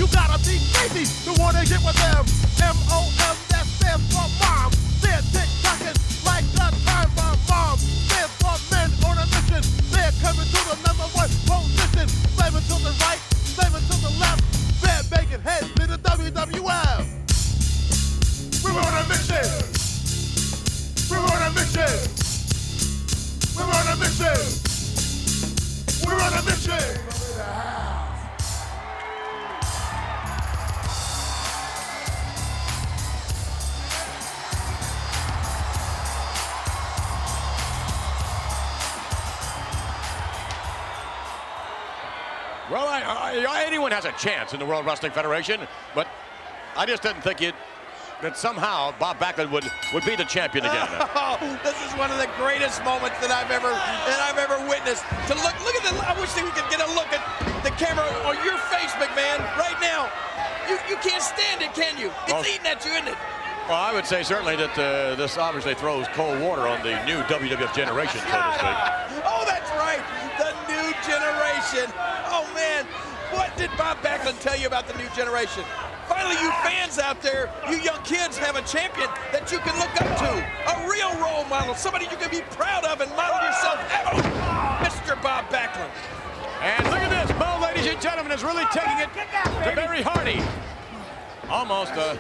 You gotta be crazy to wanna get with them. M-O-M, that stands for mom. They're tick-tocking like the time bomb. Mom stands for men on a mission. They're coming to the number one position. Slaving to the right, slaving to the left. They're making heads to the WWF. We're on a mission. We're on a mission. We're on a mission. We're on a mission. Well, anyone has a chance in the World Wrestling Federation, but I just didn't think that somehow Bob Backlund would be the champion again. Oh, this is one of the greatest moments that I've ever witnessed. To look at the, I wish that we could get a look at the camera on your face, McMahon, right now. You can't stand it, can you? It's eating at you, isn't it? Well, I would say certainly that this obviously throws cold water on the new WWF generation, so to speak. Oh, that's right, the new generation. Oh, man, what did Bob Backlund tell you about the new generation? Finally, you fans out there, you young kids have a champion that you can look up to, a real role model, somebody you can be proud of and model yourself after, Mr. Bob Backlund. And look at this, Mo, ladies and gentlemen, is really taking it to Barry Hardy. Almost a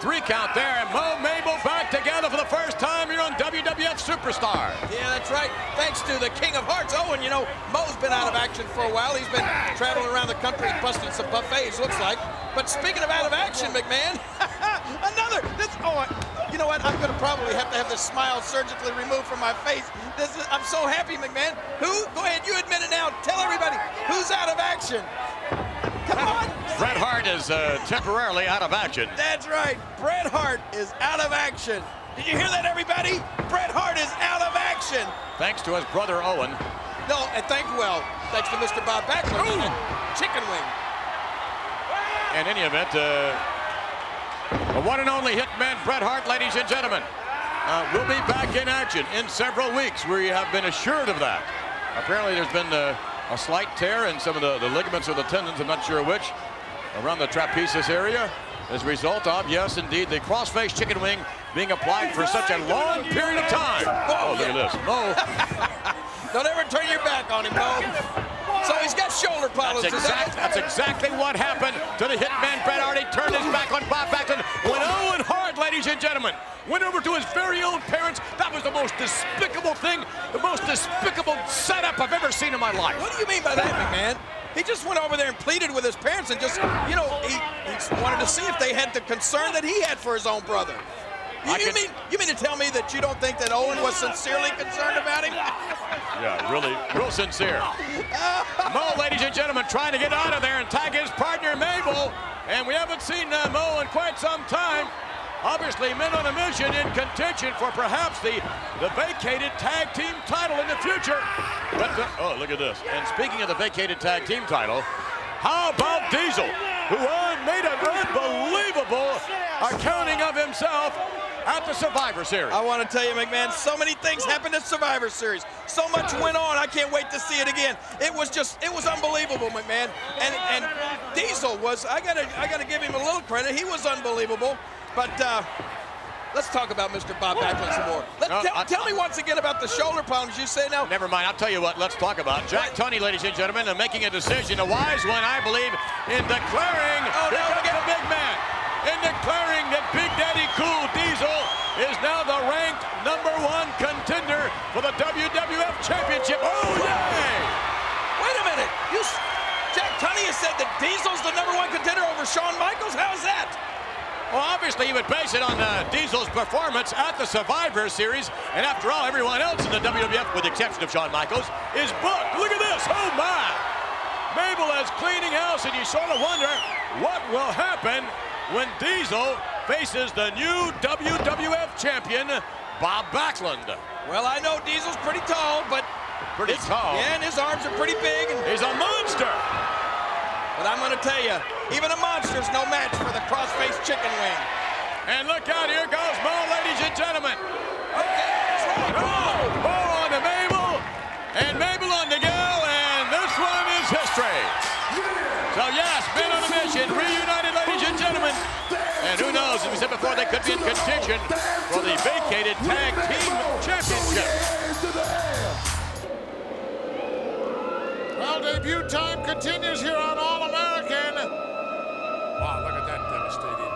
3 count there, and Mo Mabel back together for the first time here on WWF Superstar. Yeah, that's right. Thanks to the King of Hearts, Owen. You know, Mo's been out of action for a while. He's been traveling around the country, busting some buffets, looks like. But speaking of out of action, McMahon, you know what? I'm going to probably have to have this smile surgically removed from my face. I'm so happy, McMahon. Who? Go ahead, you admit it now. Tell everybody, who's out of action? Come on. Bret Hart is temporarily out of action. That's right. Bret Hart is out of action. Did you hear that, everybody? Bret Hart is out of action. Thanks to his brother Owen. No, and thanks to Mr. Bob Backlund. Chicken wing. In any event, the one and only Hitman Bret Hart, ladies and gentlemen, will be back in action in several weeks. We have been assured of that. Apparently, there's been a slight tear in some of the ligaments or the tendons, I'm not sure which, around the trapezius area as a result of, yes, indeed, the crossface chicken wing being applied for such a long period of time. Oh, look at this. Mo. Don't ever turn your back on him, Mo. So he's got shoulder problems. That's exactly what happened to the Hitman Bret Hart. He turned his back on Bob Backlund when Owen Hart, ladies and gentlemen, went over to his very own parents. That was the most despicable thing, the most despicable setup I've ever seen in my life. What do you mean by that, McMahon? He just went over there and pleaded with his parents and just, you know, he wanted to see if they had the concern that he had for his own brother. You mean to tell me that you don't think that Owen was sincerely concerned about him? Yeah, really, real sincere. Mo, ladies and gentlemen, trying to get out of there and tag his partner, Mabel. And we haven't seen Mo in quite some time. Obviously, men on a mission in contention for perhaps the vacated tag team title in the future. But, oh, look at this. And speaking of the vacated tag team title, how about Diesel, who made an unbelievable accounting of himself at the Survivor Series? I want to tell you, McMahon, so many things happened at Survivor Series. So much went on, I can't wait to see it again. It was unbelievable, McMahon. And Diesel was, I gotta give him a little credit. He was unbelievable. But let's talk about Mr. Bob Backlund some more. Tell me once again about the shoulder problems you say now. Never mind, I'll tell you what, let's talk about Jack Tunney, ladies and gentlemen, and making a decision, a wise one, I believe, in declaring, here comes the big man, in declaring that Big Daddy Cool Diesel is now the ranked #1 contender for the WWF Championship. Oh, yay! Wait a minute. Jack Tunney has said that Diesel's the #1 contender over Shawn Michaels? How's that? Well, obviously, he would base it on Diesel's performance at the Survivor Series. And after all, everyone else in the WWF, with the exception of Shawn Michaels, is booked. Look at this. Oh, my. Mabel is cleaning house, and you sort of wonder what will happen when Diesel faces the new WWF champion, Bob Backlund. Well, I know Diesel's pretty tall, but... Pretty tall? Yeah, and his arms are pretty big. And he's a monster. But I'm going to tell you, even a monster's no match for the cross-faced chicken wing. And look out, here goes Mo, ladies and gentlemen. Okay, that's right. Mo on to Mabel, and Mabel on to Gil, and this one is history. So yes, men on a mission, could be in contention for the vacated Tag Team Championship. Well, debut time continues here on All-American. Wow, look at that devastating.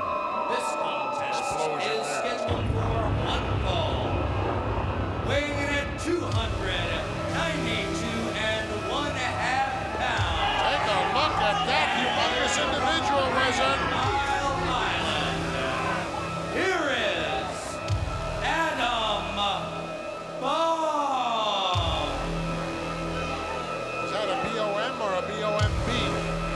This contest Explosion is there. scheduled for one fall. Weighing in at 292.5 pounds. Take a look at that humongous individual, Wizard. Isle Island. Here is Adam Bomb. Is that a B-O-M or a B-O-M-B?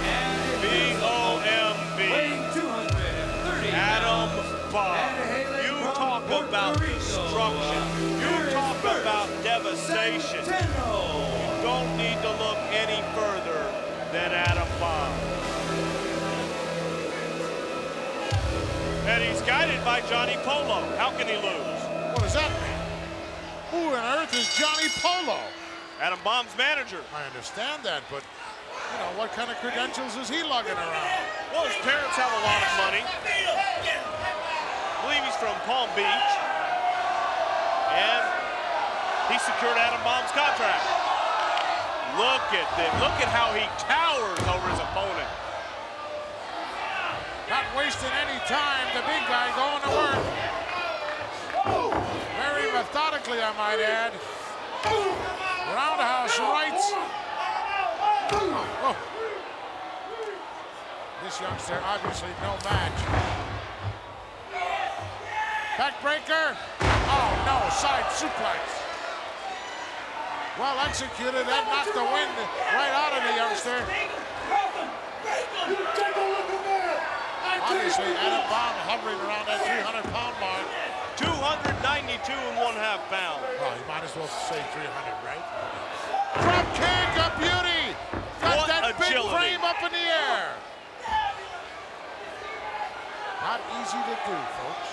And B-O-M-B. weighing 230 Adam pounds. Bomb. And hailing You from talk Puerto about Rico. destruction. You Here is talk first about devastation. Centeno. Don't need to look any further than Adam Bomb. And he's guided by Johnny Polo. How can he lose? What does that mean? Who on earth is Johnny Polo? Adam Bomb's manager. I understand that, but, you know, what kind of credentials is he lugging around? Well, his parents have a lot of money. I believe he's from Palm Beach. And he secured Adam Bomb's contract. Look at this. Look at how he towers over his opponent. Not wasting any time, the big guy going to work. Very methodically, I might add. Roundhouse rights. Oh. This youngster, obviously no match. Backbreaker. Oh, no, side suplex. Well executed, that knocked the wind right out of the youngster. Obviously, Adam Bomb hovering around that 300-pound mark. 292.5 pounds. Oh, you might as well say 300, right? Drop kick, a beauty! Got What that big agility. frame up in the air. Not easy to do, folks.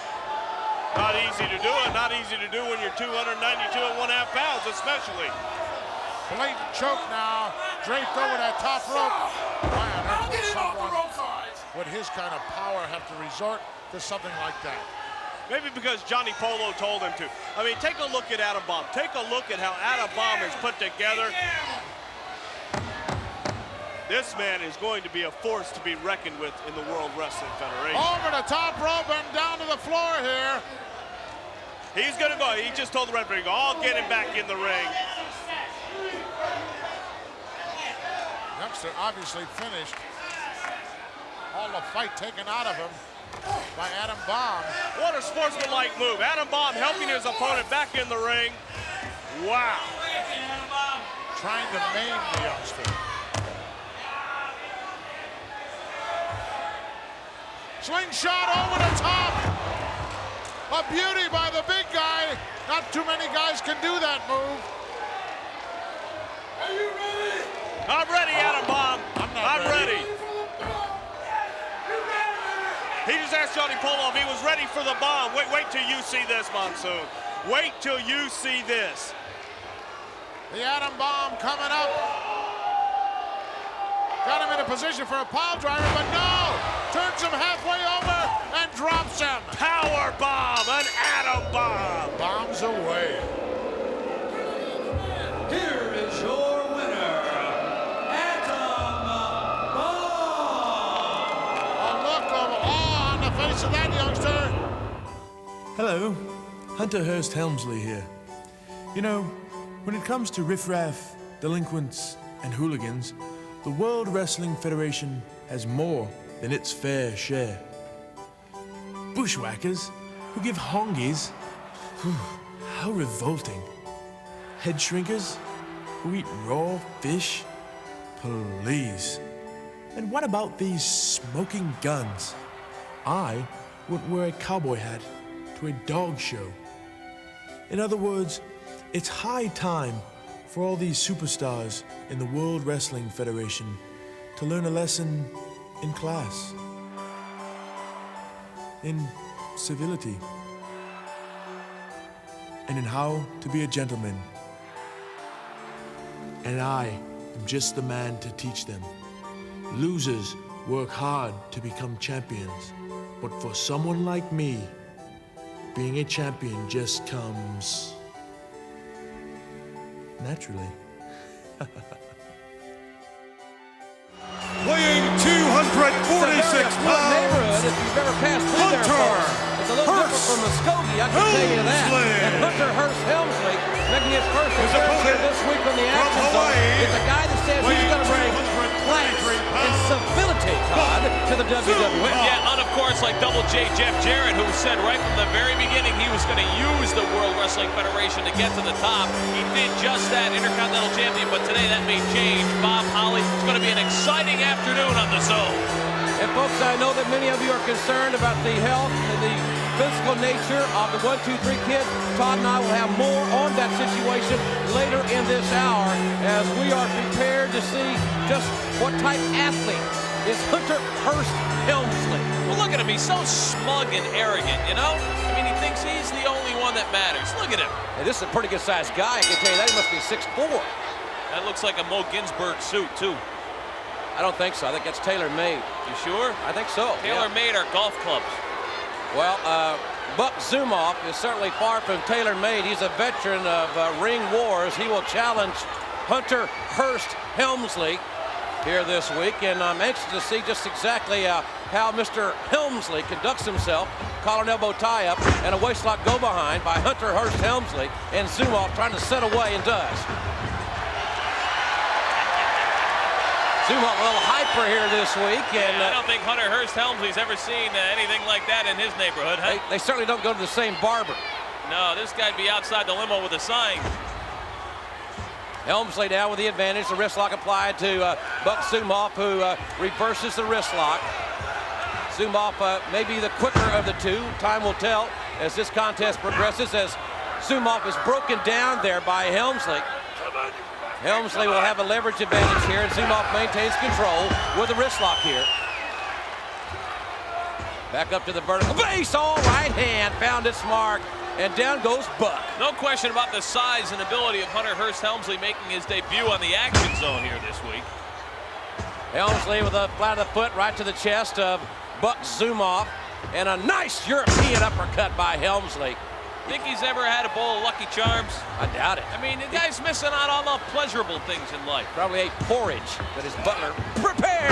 Not easy to do it. Not easy to do when you're 292.5 pounds, especially. Blatant choke now, draped over that top rope. Why on earth would someone with his kind of power have to resort to something like that? Maybe because Johnny Polo told him to. I mean, take a look at Adam Bomb. Take a look at how Adam Bomb is put together. This man is going to be a force to be reckoned with in the World Wrestling Federation. Over the top rope and down to the floor here. He's going to go. He just told the referee, I'll get him back in the ring. Youngster obviously finished. All the fight taken out of him by Adam Bomb. What a sportsmanlike move. Adam Bomb helping his opponent back in the ring. Wow. Trying to maim the youngster. Slingshot over the top. A beauty by the big guy. Not too many guys can do that move. Are you ready? I'm ready, Adam Bomb. I'm ready. He just asked Johnny Polo if he was ready for the bomb. Wait till you see this, Monsoon. Wait till you see this. The Adam Bomb coming up. Got him in a position for a pile driver, but no! Turns him halfway over and drops him. Power bomb, an Adam Bomb. Bombs away. Here is your winner, Adam Bomb. A look of awe on the face of that youngster. Hello, Hunter Hearst Helmsley here. You know, when it comes to riffraff, delinquents, and hooligans, the World Wrestling Federation has more than its fair share. Bushwhackers who give hongies, whew, how revolting. Head shrinkers who eat raw fish, please. And what about these smoking guns? I wouldn't wear a cowboy hat to a dog show. In other words, it's high time for all these superstars in the World Wrestling Federation to learn a lesson in class, in civility, and in how to be a gentleman. And I am just the man to teach them. Losers work hard to become champions, but for someone like me, being a champion just comes naturally. Weighing 246 pounds, Neighborhood, if you've ever passed through there, folks. It's a little different from Muskogee, I can tell you that. And Hunter Hearst Helmsley, making his first appearance here this week on the Action Zone, is a guy that says he's going to bring class and civility, Todd, to the WWF. Yeah, and of course, like Double J Jeff Jarrett, who said right from the very beginning he was going to use the World Wrestling Federation to get to the top. He did just that, Intercontinental Champion, but today that may change. Bob Holly, it's going to be an exciting afternoon on the Zone. And folks, I know that many of you are concerned about the health and the physical nature of the 1, 2, 3 kids. Todd and I will have more on that situation later in this hour as we are prepared to see just what type athlete is Hunter Hearst Helmsley. Well, look at him. He's so smug and arrogant, you know? I mean, he thinks he's the only one that matters. Look at him. Hey, this is a pretty good-sized guy. I can tell you that. He must be 6'4". That looks like a Mo Ginsburg suit, too. I don't think so. I think that's tailor-made. You sure? I think so. Tailor-made are golf clubs. Well, Buck Zumhofe is certainly far from tailor-made. He's a veteran of ring wars. He will challenge Hunter Hearst Helmsley here this week, and I'm anxious to see just exactly how Mr. Helmsley conducts himself. Collar and elbow tie-up and a waistlock go-behind by Hunter Hearst Helmsley, and Zumhofe trying to set away and does. Zumhofe a little hyper here this week, and I don't think Hunter Hearst Helmsley's ever seen anything like that in his neighborhood, huh? they certainly don't go to the same barber. No, this guy'd be outside the limo with a sign. Helmsley down with the advantage. The wrist lock applied to Buck Zumhofe, who reverses the wrist lock. Zumhofe may be the quicker of the two. Time will tell as this contest progresses, as Zumhofe is broken down there by Helmsley. Helmsley will have a leverage advantage here, and Zumhofe maintains control with the wrist lock here. Back up to the vertical base, all right hand, found its mark, and down goes Buck. No question about the size and ability of Hunter Hearst Helmsley making his debut on the Action Zone here this week. Helmsley with a flat of the foot right to the chest of Buck Zumhofe, and a nice European uppercut by Helmsley. Think he's ever had a bowl of Lucky Charms? I doubt it. I mean, the guy's missing out on all the pleasurable things in life. Probably ate porridge that his butler prepared.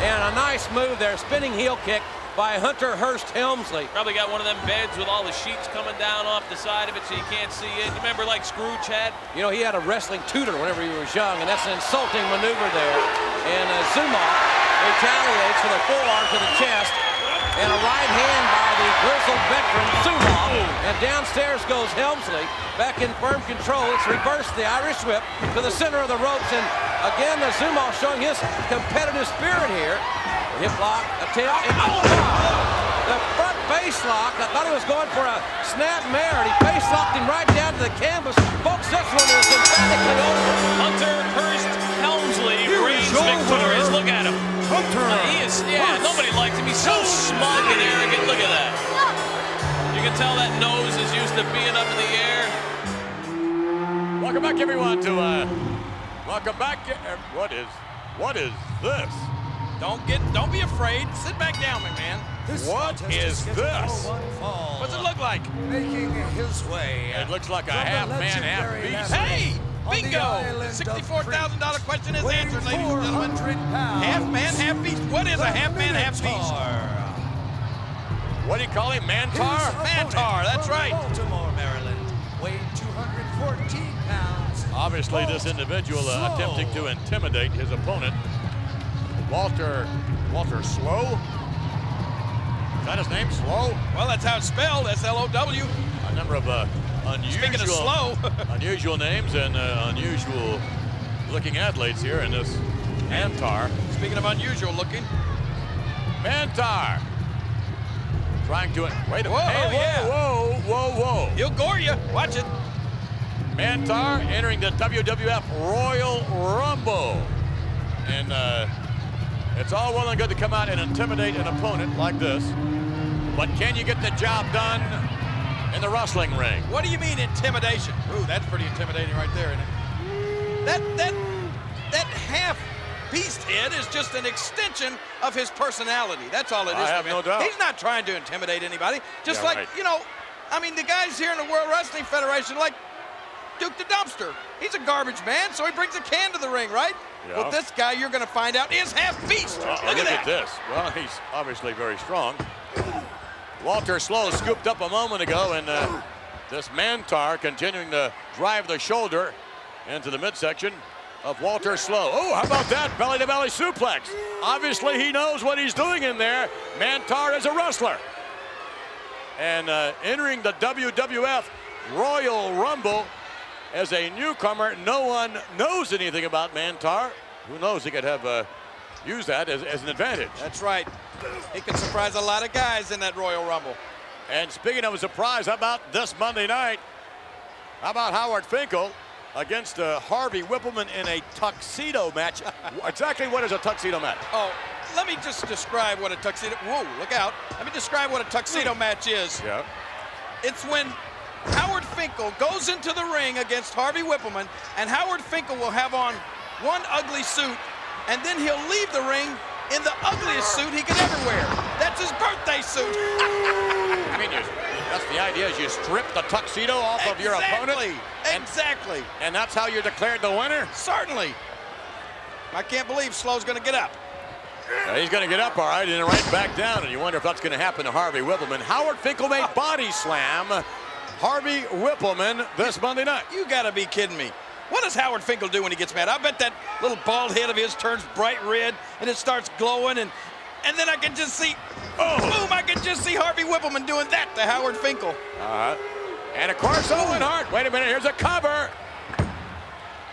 And a nice move there, spinning heel kick by Hunter Hearst Helmsley. Probably got one of them beds with all the sheets coming down off the side of it so you can't see it. You remember like Scrooge had? You know, he had a wrestling tutor whenever he was young, and that's an insulting maneuver there. And Zumhofe retaliates with a forearm to the chest, and a right hand by the grizzled veteran Zumhofe. And downstairs goes Helmsley, back in firm control. It's reversed the Irish whip to the center of the ropes, and again the Zumhofe showing his competitive spirit here. Hip lock, attempt, and the front face lock. I thought he was going for a snap mare, and he face locked him right down to the canvas. Folks, this one is emphatically over. Hunter Hearst Helmsley reigns victorious. Look at him. He is, nobody likes him. He's so smug and arrogant. Look at that. You can tell that nose is used to being up in the air. Welcome back, everyone, to welcome back. What is this? Don't be afraid. Sit back down, my man. What is this? What's it look like? Making his way. It looks like a half man, half beast. Hey, bingo! $64,000 question is answered, ladies and gentlemen. Half man, half beast. What is a half man, half beast? What do you call him? Mantar? Mantar, that's right. Baltimore, Maryland, weighing 214 pounds. Obviously, this individual attempting to intimidate his opponent, Walter Slow. Is that his name, Slow? Well, that's how it's spelled, S-L-O-W. A number of Speaking of slow. unusual names and unusual looking athletes here in this Mantar. Speaking of unusual looking. Mantar. Trying to, wait a minute. Whoa, Hey, whoa. He'll gore you. Watch it. Mantar entering the WWF Royal Rumble. And it's all well and good to come out and intimidate an opponent like this. But can you get the job done in the wrestling ring? What do you mean intimidation? Ooh, that's pretty intimidating right there, isn't it? That half beast head is just an extension of his personality. That's all it is. I have no doubt. He's not trying to intimidate anybody. Just Yeah, like, right. you know, I mean, the guys here in the World Wrestling Federation, like Duke the Dumpster, he's a garbage man, so he brings a can to the ring, right? Yeah. Well, this guy, you're going to find out, is half beast. Look at that. This. Well, he's obviously very strong. Walter Slow scooped up a moment ago, and this Mantar continuing to drive the shoulder into the midsection of Walter Slow. Oh, how about that belly-to-belly suplex? Obviously, he knows what he's doing in there. Mantar is a wrestler. And entering the WWF Royal Rumble as a newcomer, no one knows anything about Mantar. Who knows, he could have used that as an advantage. That's right. He could surprise a lot of guys in that Royal Rumble. And speaking of a surprise, how about this Monday night? How about Howard Finkel against Harvey Whippleman in a tuxedo match? Exactly what is a tuxedo match? Oh, let me just describe what a tuxedo, whoa, look out. Let me describe what a tuxedo match is. Yeah. It's when Howard Finkel goes into the ring against Harvey Whippleman, and Howard Finkel will have on one ugly suit, and then he'll leave the ring in the ugliest suit he could ever wear. That's his birthday suit. I mean, that's the idea, is you strip the tuxedo off of your opponent. Exactly. And that's how you're declared the winner? Certainly. I can't believe Slow's going to get up. He's going to get up, all right, and then right back down, and you wonder if that's going to happen to Harvey Whippleman. Howard Finkel made body slam Harvey Whippleman this Monday night. You got to be kidding me. What does Howard Finkel do when he gets mad? I bet that little bald head of his turns bright red, and it starts glowing, and then I can just see, boom, I can just see Harvey Whippleman doing that to Howard Finkel. And of course, Owen Hart. Wait a minute, here's a cover.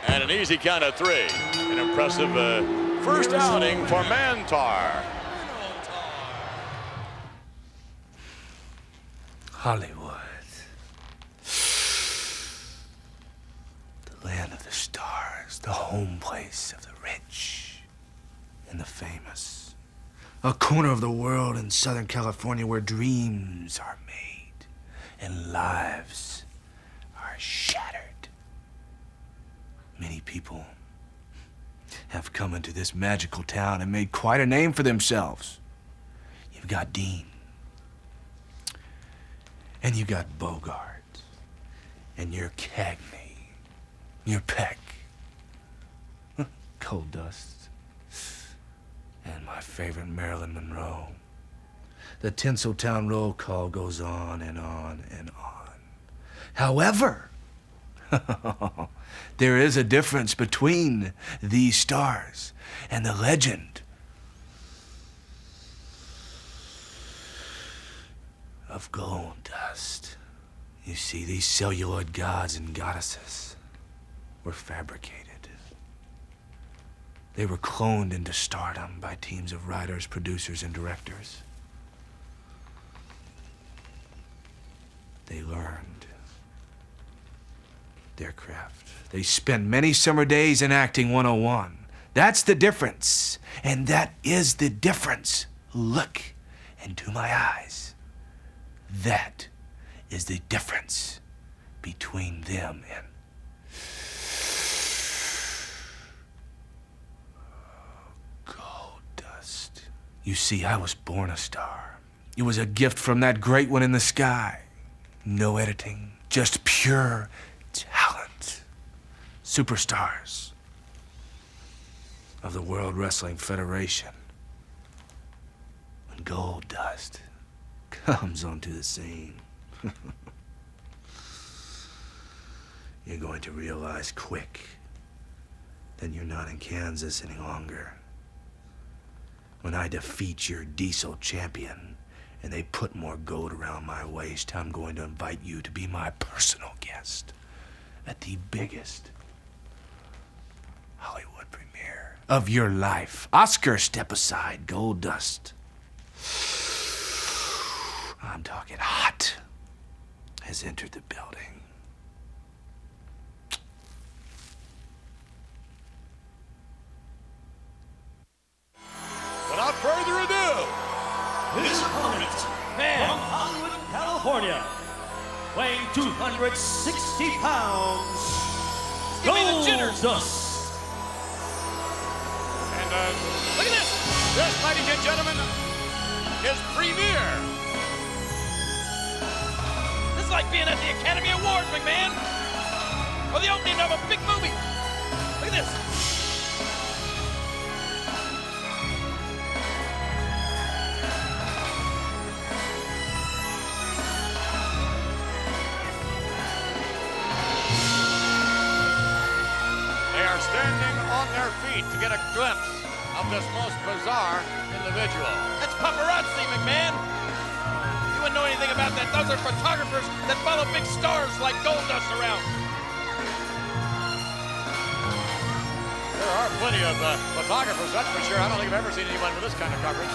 And an easy count of 3. An impressive first outing for Mantar. Hollywood. The land of the stars, the home place of the rich and the famous. A corner of the world in Southern California where dreams are made and lives are shattered. Many people have come into this magical town and made quite a name for themselves. You've got Dean, and you got Bogart, and you're Cagney, you're Peck, Cold Dust, and my favorite Marilyn Monroe. The Tinseltown roll call goes on and on and on. However, there is a difference between these stars and the legend of Gold Dust. You see, these celluloid gods and goddesses were fabricated. They were cloned into stardom by teams of writers, producers, and directors. They learned their craft. They spent many summer days in acting 101. That's the difference. And that is the difference. Look into my eyes. That is the difference between them and Gold Dust. You see, I was born a star. It was a gift from that great one in the sky. No editing, just pure talent. Superstars of the World Wrestling Federation. When Gold Dust comes onto the scene, you're going to realize quick that you're not in Kansas any longer. When I defeat your diesel champion and they put more gold around my waist, I'm going to invite you to be my personal guest at the biggest Hollywood premiere of your life. Oscar, step aside. Gold Dust, I'm talking hot, has entered the building. Without further ado, His opponent from Hollywood, California, weighing 260 pounds, Gold Dust. and look at this. This, ladies and gentlemen, is premiere. This is like being at the Academy Awards, McMahon. Or the opening of a big movie. Look at this. They are standing on their feet to get a glimpse of this most bizarre individual. That's paparazzi, McMahon. You wouldn't know anything about that. Those are photographers that follow big stars like Goldust around. There are plenty of photographers, that's for sure. I don't think I've ever seen anyone with this kind of coverage.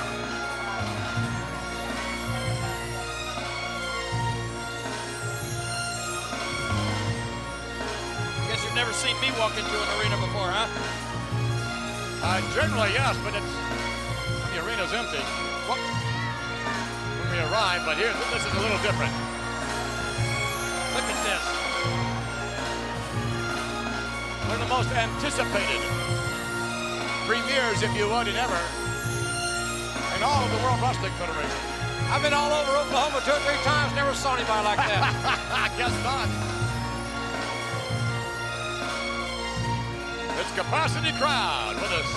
Guess you've never seen me walk into an arena before, huh? Generally, yes, but it's the arena's empty. When we arrive, but here, this is a little different. Look at this. One of the most anticipated premieres, if you would, in all of the World Wrestling Federation. I've been all over Oklahoma 2 or 3 times, never saw anybody like that. I guess not. It's capacity crowd with us.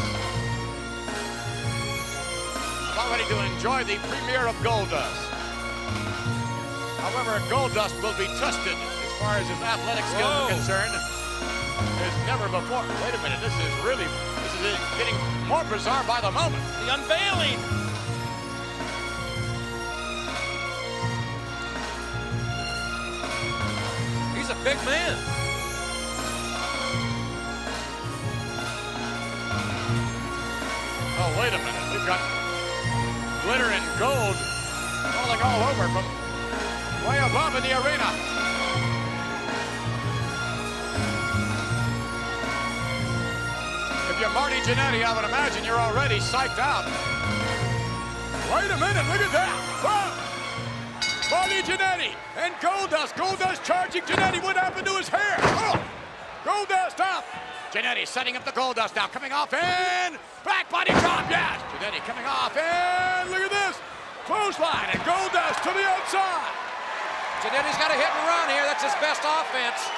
About ready to enjoy the premiere of Goldust. However, Goldust will be tested as far as his athletic skills are concerned as never before. Wait a minute, this is getting more bizarre by the moment. The unveiling. He's a big man. Oh, wait a minute. We've got glitter and gold falling all over from way above in the arena. If you're Marty Jannetty, I would imagine you're already psyched out. Wait a minute, look at that. Whoa. Marty Jannetty and Goldust. Goldust charging Jannetty. What happened to his hair? Oh, Goldust up. Jannetty setting up the Goldust now, coming off and back body drop, yes. Jannetty coming off and look at this. Clothesline and Goldust to the outside. Jannetty's got a hit and run here. That's his best offense.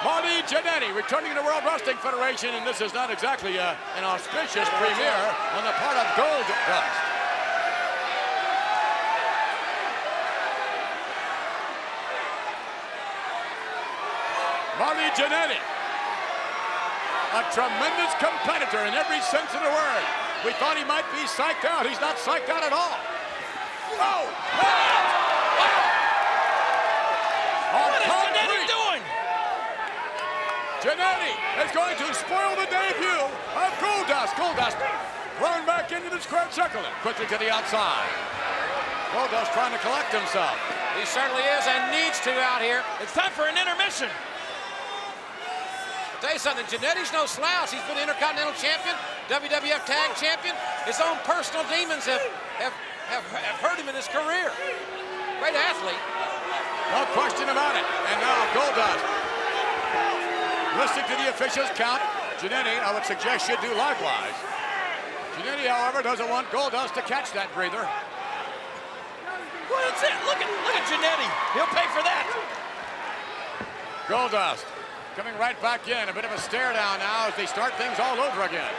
Marty Jannetty returning to the World Wrestling Federation, and this is not exactly an auspicious premiere on the part of Goldust. Marty Jannetty, a tremendous competitor in every sense of the word. We thought he might be psyched out. He's not psyched out at all. Oh! What is Jannetty doing? Jannetty is going to spoil the debut of Goldust. Goldust thrown back into the square circle and quickly to the outside. Goldust trying to collect himself. He certainly is and needs to out here. It's time for an intermission. I'll tell you something, Jannetty's no slouch. He's been Intercontinental Champion, WWF Tag Champion. His own personal demons have hurt him in his career. Great athlete. No question about it. And now Goldust, listening to the officials count, Jannetty, I would suggest, should do likewise. Jannetty, however, doesn't want Goldust to catch that breather. What is it? Look at Jannetty. He'll pay for that. Goldust coming right back in. A bit of a stare down now as they start things all over again.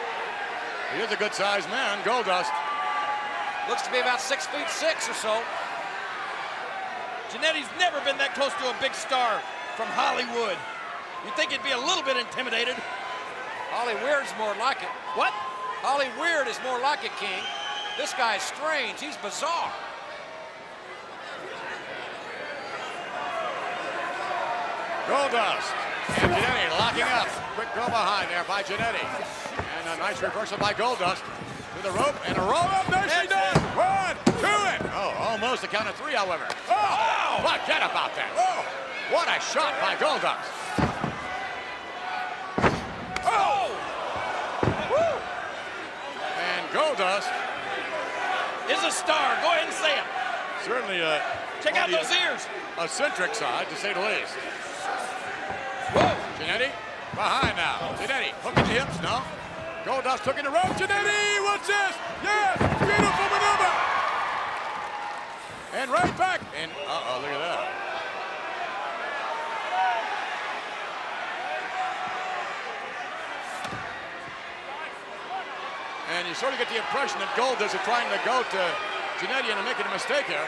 He is a good-sized man, Goldust. Looks to be about 6'6" or so. Jannetty's never been that close to a big star from Hollywood. You'd think he'd be a little bit intimidated. Holly Weird's more like it. What? Holly Weird is more like it, King. This guy's strange. He's bizarre. Goldust and Jannetty locking up. Quick go behind there by Jannetty. And a nice reversal by Goldust to the rope and a roll up. Nicely done. 1, 2, and almost a count of 3, however. Oh, forget about that. Oh, what a shot by Goldust. Oh! Woo! And Goldust is a star. Go ahead and say it. Certainly check out those ears. Eccentric side, to say the least. Whoa! Jannetty behind now. Jannetty hooking the hips, no? Goldust hooking the rope. Jannetty, what's this? Yes, beautiful maneuver. And right back. And look at that. And you sort of get the impression that Goldust is trying to go to Jannetty and making a mistake here.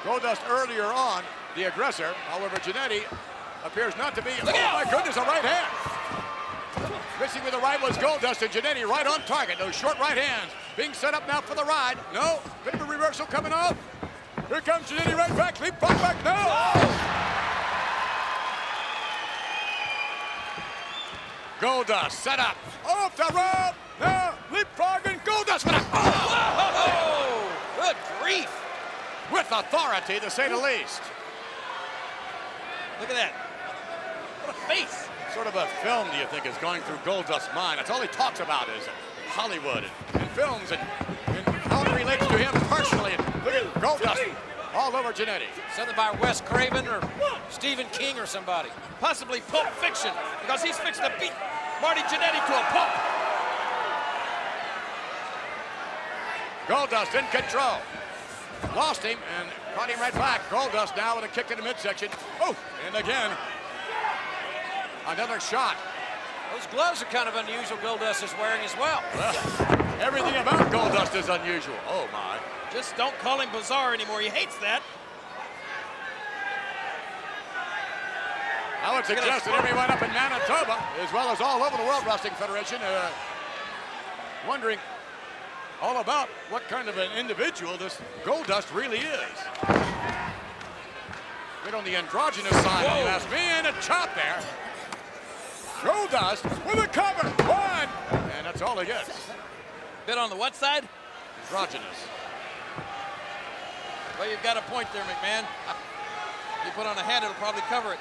Goldust earlier on, the aggressor. However, Jannetty appears not to be. Oh my goodness, a right hand. Missing with the right was Goldust, and Jannetty right on target. Those short right hands being set up now for the ride. No, bit of a reversal coming off. Here comes Jannetty right back, leapfrog back, no! Goldust set up, off the rope, now leapfrog and Goldust with a... Oh, good grief. With authority, to say the least. Look at that. What a face. Sort of a film, do you think, is going through Goldust's mind? That's all he talks about is Hollywood and films and how it relates to him personally. And look at Goldust all over Jannetty. Something by Wes Craven or Stephen King or somebody. Possibly Pulp Fiction, because he's fixing to beat Marty Jannetty to a pulp. Goldust in control. Lost him and caught him right back. Goldust now with a kick in the midsection. Oh, and again, another shot. Those gloves are kind of unusual Goldust is wearing as well. Everything about Goldust is unusual. Oh, my. Just don't call him bizarre anymore. He hates that. I would suggest that everyone up in Manitoba, as well as all over the World Wrestling Federation, wondering all about what kind of an individual this Goldust really is. Right on the androgynous side, if you ask me, and a chop there. Goldust with a cover, one, and that's all he gets. Bit on the what side? Androgynous. Well, you've got a point there, McMahon. You put on a hat, it'll probably cover it.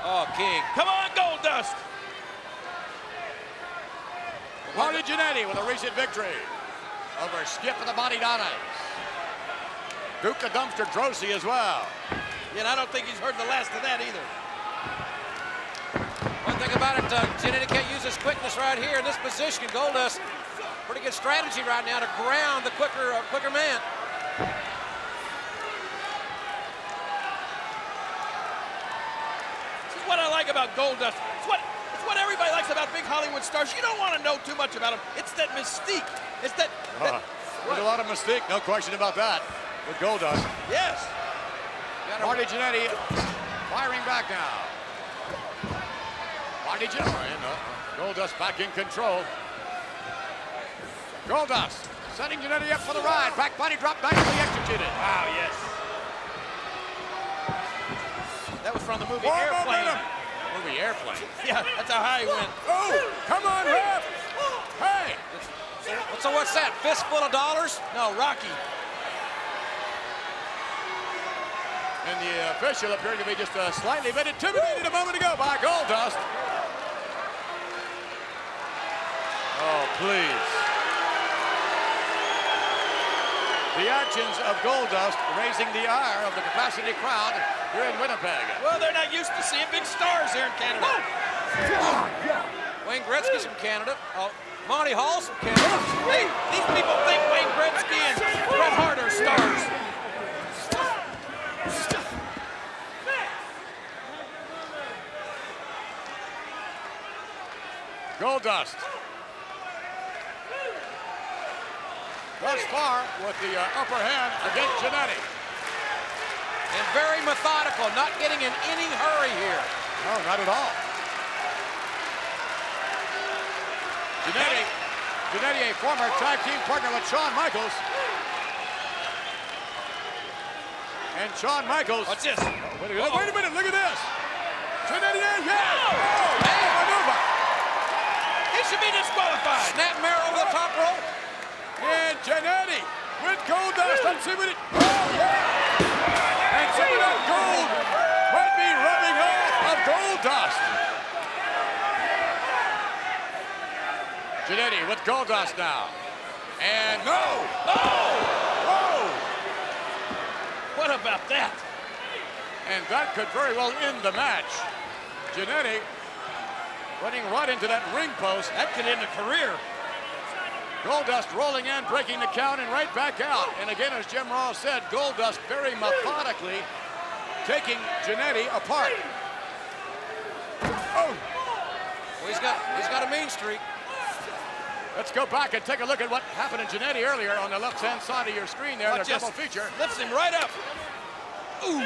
Oh, King. Come on, Goldust! Marty Jannetty with a recent victory over Skip of the Body Donnas. Duke the Dumpster Drosy as well. Yeah, and I don't think he's heard the last of that either. One thing about it, Jannetty can't use his quickness right here in this position. Goldust, pretty good strategy right now to ground the quicker man. This is what I like about Goldust. It's what everybody likes about big Hollywood stars. You don't want to know too much about them. It's that mystique. It's that... There's a lot of mystique, no question about that, with Goldust. Yes. Marty Jannetty firing back now. Marty Jannetty, Goldust back in control. Goldust setting Jannetty up for the ride. Back body drop, nicely executed. Wow, yes. That was from the movie Airplane. Movie Airplane. Yeah, that's how high he went. Oh, come on, ref. Hey. So what's that, fistful of dollars? No, Rocky. And the official appeared to be just slightly bit intimidated a moment ago by Goldust. Oh, please. The actions of Goldust raising the ire of the capacity crowd here in Winnipeg. Well, they're not used to seeing big stars here in Canada. Wayne Gretzky's from Canada. Monty Hall's from Canada. Hey, these people think Wayne Gretzky and Bret Hart are stars. Goldust. Thus far with the upper hand against Jannetty. And very methodical, not getting in any hurry here. No, not at all. Jannetty, a former tag team partner with Shawn Michaels. And Shawn Michaels. What's this? Wait a minute, look at this. Jannetty, yes! Oh, hey, maneuver. He should be disqualified. Snap mirror over the top rope. And Jannetty with Goldust. Let's see what it... Oh, yeah! And some of that gold might be rubbing off of Goldust. Jannetty with Goldust now. And no! Oh! What about that? And that could very well end the match. Jannetty running right into that ring post. That could end a career. Goldust rolling in, breaking the count, and right back out. And again, as Jim Ross said, Goldust very methodically taking Jannetty apart. Oh! Well, he's got a mean streak. Let's go back and take a look at what happened to Jannetty earlier on the left-hand side of your screen there. The double feature. Lifts him right up. Ooh,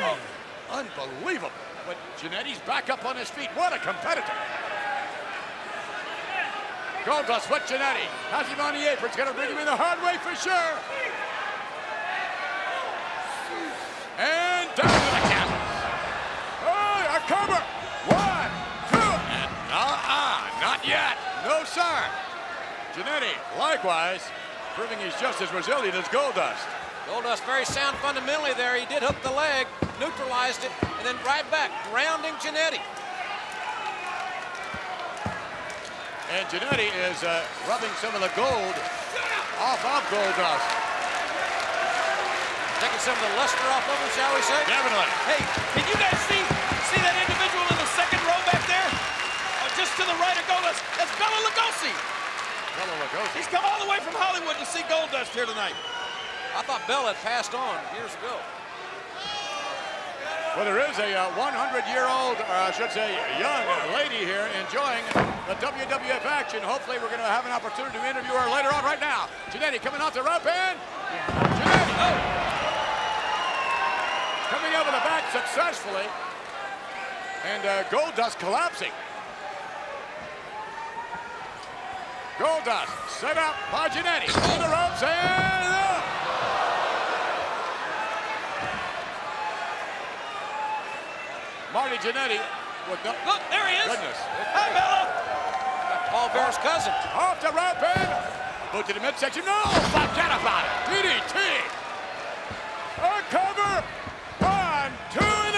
unbelievable. But Jannetty's back up on his feet. What a competitor. Goldust with Jannetty. Has him on the apron. It's going to bring him in the hard way for sure. And down to the canvas. Oh, a cover. 1, 2, and not yet. No, sir. Jannetty, likewise, proving he's just as resilient as Goldust. Goldust very sound fundamentally there. He did hook the leg, neutralized it, and then right back, grounding Jannetty. And Jannetty is rubbing some of the gold off of Goldust. Taking some of the luster off of him, shall we say? Definitely. Hey, can you guys see that individual in the second row back there? Just to the right of Goldust. That's Bela Lugosi. Bela Lugosi. He's come all the way from Hollywood to see Goldust here tonight. I thought Bela had passed on years ago. Well, there is a 100-year-old, or I should say, young lady here enjoying the WWF action. Hopefully, we're going to have an opportunity to interview her later on. Right now, Jannetty coming off the rope, and Jannetty coming out of the back successfully, and Goldust collapsing. Goldust set up by Jannetty on the ropes, and Marty Jannetty with no... Look, there he is. Goodness. Hi, Bella. Paul Bear's cousin. Off the rope and boot to the midsection. No, forget about it. DDT. A cover. 1, 2, and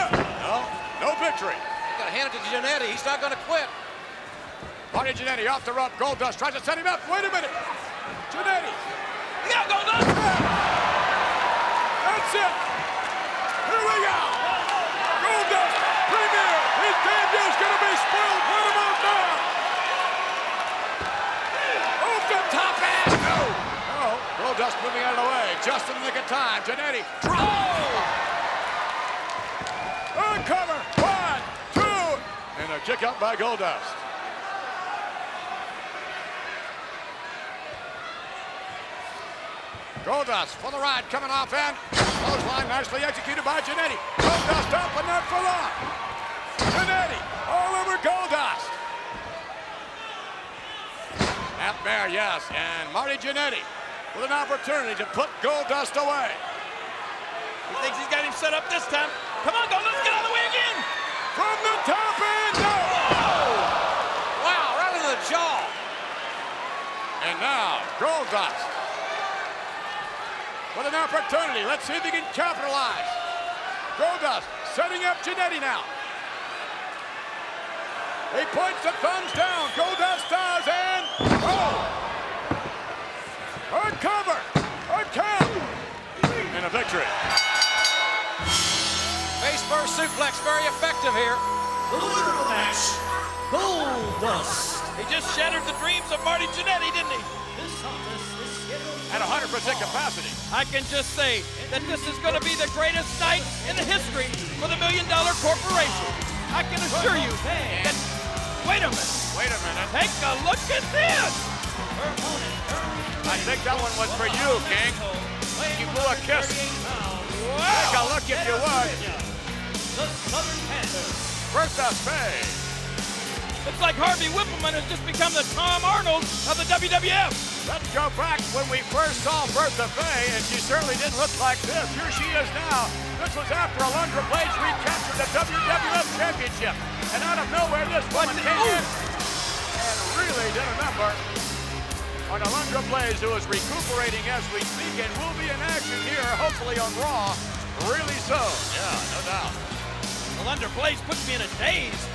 no victory. You gotta hand it to Jannetty. He's not gonna quit. Marty Jannetty off the rope. Goldust tries to set him up. Wait a minute. Jannetty. Yeah, Goldust. That's it. Here we go. Goldust. Premier. His debute's gonna be spoiled. Put him on down. Off the top end. No. Oh, Goldust moving out of the way. Just in the nick of time. Jannetty. Cover. 1, 2. And a kick out by Goldust. Goldust for the ride, coming off end. Clothesline nicely executed by Jannetty. Goldust up and not for long. Jannetty all over Goldust. Snapmare, yes, and Marty Jannetty with an opportunity to put Goldust away. He thinks he's got him set up this time. Come on, Goldust, get out of the way again. From the top end, no! Wow, right into the jaw. And now, Goldust with an opportunity. Let's see if he can capitalize. Goldust setting up Jannetty now. He points the thumbs down. Goldust does, and a cover, a count, and a victory. Face first suplex, very effective here. The winner of the match, Goldust. He just shattered the dreams of Marty Jannetty, didn't he? This contest is scheduled At 100% capacity. I can just say that this is going to be the greatest night in the history for the $1 Million Corporation. I can assure you that, wait a minute, take a look at this. I think that one was for you, King. You blew a kiss. Wow. Take a look if you would. the Southern Panther. Bertha Faye. Looks like Harvey Whippleman has just become the Tom Arnold of the WWF. Let's go back when we first saw Bertha Faye, and she certainly didn't look like this. Here she is now. This was after Alundra Blaze recaptured the WWF Championship. And out of nowhere, this woman came in and really did a number on Alundra Blaze, who is recuperating as we speak and will be in action here, hopefully on Raw, really soon. Yeah, no doubt. Alundra Blaze puts me in a daze.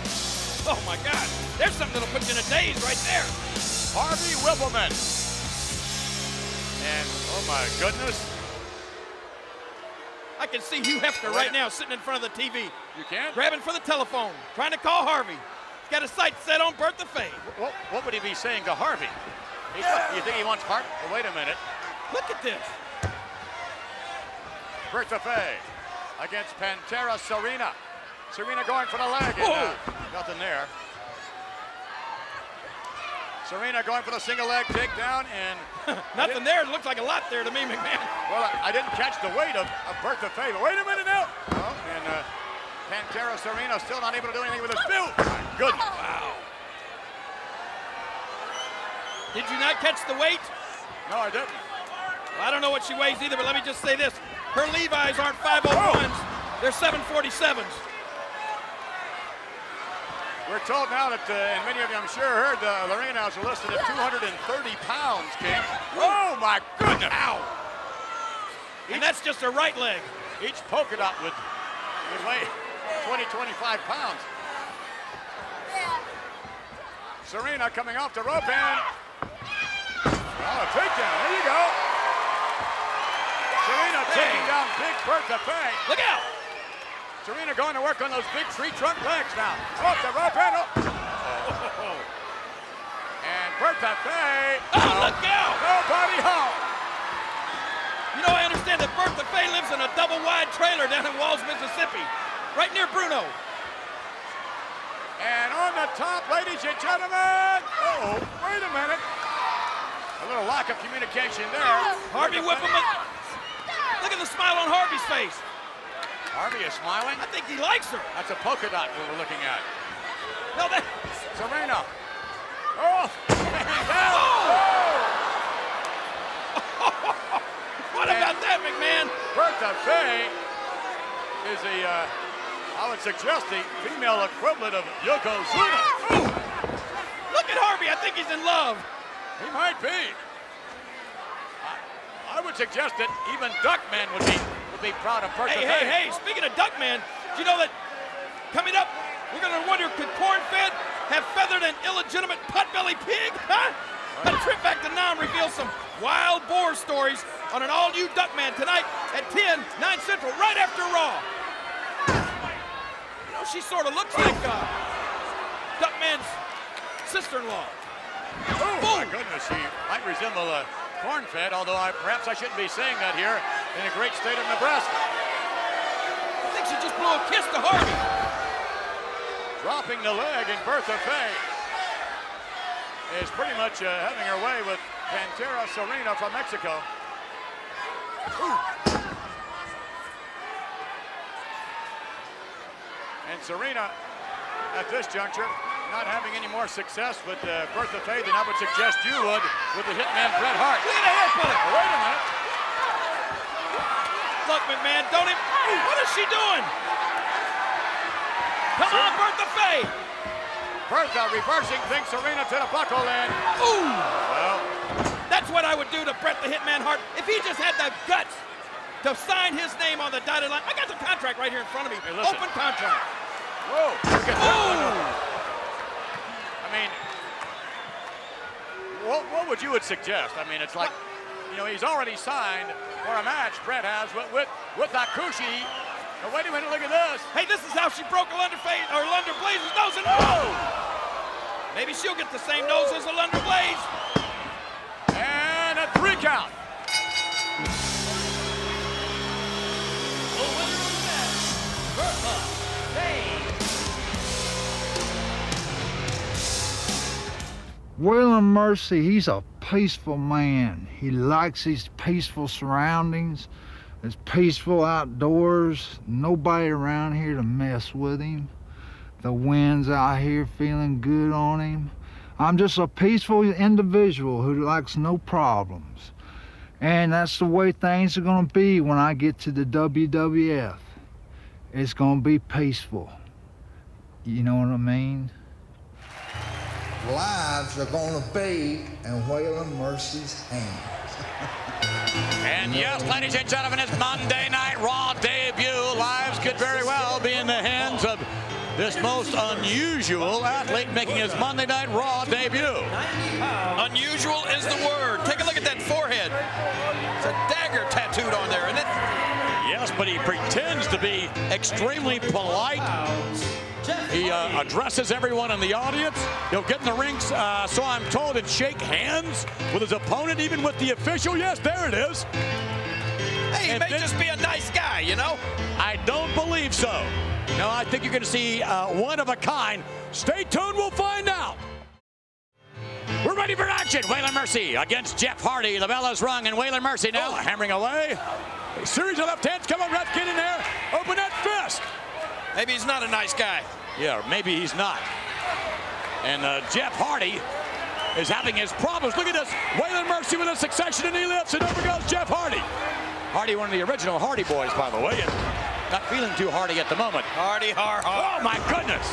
Oh my God, there's something that'll put you in a daze right there. Harvey Whippleman. And, oh my goodness. I can see Hugh Hefner right now sitting in front of the TV. You can? Grabbing for the telephone, trying to call Harvey. He's got his sights set on Bertha Faye. What would he be saying to Harvey? You think he wants Hart? Well, wait a minute. Look at this. Bertha Faye against Pantera Serena. Serena going for the leg. And, nothing there. Serena going for the single leg takedown, and Nothing there. It looks like a lot there to me, McMahon. well, I didn't catch the weight of Bertha Faye. But wait a minute now. Oh, and Pantera Serena still not able to do anything with his build. My goodness. Wow. Did you not catch the weight? No, I didn't. Well, I don't know what she weighs either, but let me just say this. Her Levi's aren't 501s. They're 747s. We're told now that, and many of you I'm sure heard, the ring announcer listed at 230 pounds, King. Oh, my goodness. Ow. And that's just her right leg. Each polka dot would weigh 20, 25 pounds. Serena coming off the rope and a takedown. There you go. Serena taking down big Bertha Faye. Look out. Serena going to work on those big tree trunk legs now. Off the rope and up. And Bertha Faye. Oh, look out. Nobody home. You know, I understand that Bertha Faye lives in a double-wide trailer down in Walls, Mississippi, right near Bruno. And on the top, ladies and gentlemen. Uh-oh, wait a minute. A little lack of communication there. Harvey Whippleman. Look at the smile on Harvey's face. Harvey is smiling. I think he likes her. That's a polka dot we were looking at. No, that. Serena. Oh! What about that, McMahon? Bertha Faye is I would suggest the female equivalent of Yokozuna. Look at Harvey. I think he's in love. He might be. I would suggest that even Duckman would be proud of Bertha Faye. Hey, speaking of Duckman, do you know that coming up, we're going to wonder, could Corn-Fed have feathered an illegitimate potbelly pig? Huh? A trip back to Nam reveals some wild boar stories on an all-new Duckman tonight at 10, 9 Central, right after Raw. You know, she sort of looks like Duckman's sister-in-law. Oh, my goodness, she might resemble Corn-Fed, although perhaps I shouldn't be saying that here in a great state of Nebraska. I think she just blew a kiss to Harvey. Dropping the leg, and Bertha Faye is pretty much having her way with Pantera Serena from Mexico. Ooh. And Serena, at this juncture, not having any more success with Bertha Faye than I would suggest you would with the hitman Bret Hart. Look at the hair pull it. Oh, wait a minute. Look, McMahon, don't him. What is she doing? Come on, Bertha Faye. Bertha reversing things Serena to the buckle and. Ooh. Well, that's what I would do to Bret the Hitman Hart if he just had the guts to sign his name on the dotted line. I got the contract right here in front of me. Hey, listen. Open contract. Whoa, look at that. I mean, what would you suggest? I mean, it's like, you know, he's already signed for a match, Bret has, with Hakushi. Now, wait a minute, look at this. Hey, this is how she broke Lunder Blaze's nose, and oh! Maybe she'll get the same nose as a Lunder Blaze. And a 3 count. The winner of the match, Bertha Faye. Waylon Mercy, he's a peaceful man. He likes his peaceful surroundings. It's peaceful outdoors. Nobody around here to mess with him. The wind's out here feeling good on him. I'm just a peaceful individual who likes no problems. And that's the way things are gonna be when I get to the WWF. It's gonna be peaceful. You know what I mean? Lives are gonna be in Waylon Mercy's hands. And yes, ladies and gentlemen, his Monday Night Raw debut. Lives could very well be in the hands of this most unusual athlete making his Monday Night Raw debut. Unusual is the word. Take a look at that forehead. It's a dagger tattooed on there, isn't it? Yes, but he pretends to be extremely polite. He addresses everyone in the audience. He'll get in the ring, so I'm told, and shake hands with his opponent, even with the official. Yes, there it is. Hey, he may just be a nice guy, you know? I don't believe so. No, I think you're going to see one of a kind. Stay tuned, we'll find out. We're ready for action. Waylon Mercy against Jeff Hardy. The bell is rung, and Waylon Mercy now hammering away. A series of left hands. Come on, ref, get in there. Open that fist. Maybe he's not a nice guy. Yeah, or maybe he's not. And Jeff Hardy is having his problems. Look at this. Waylon Mercy with a succession of knee lifts, and over goes Jeff Hardy. Hardy, one of the original Hardy boys, by the way, and not feeling too Hardy at the moment. Hardy, har, har. Oh, my goodness.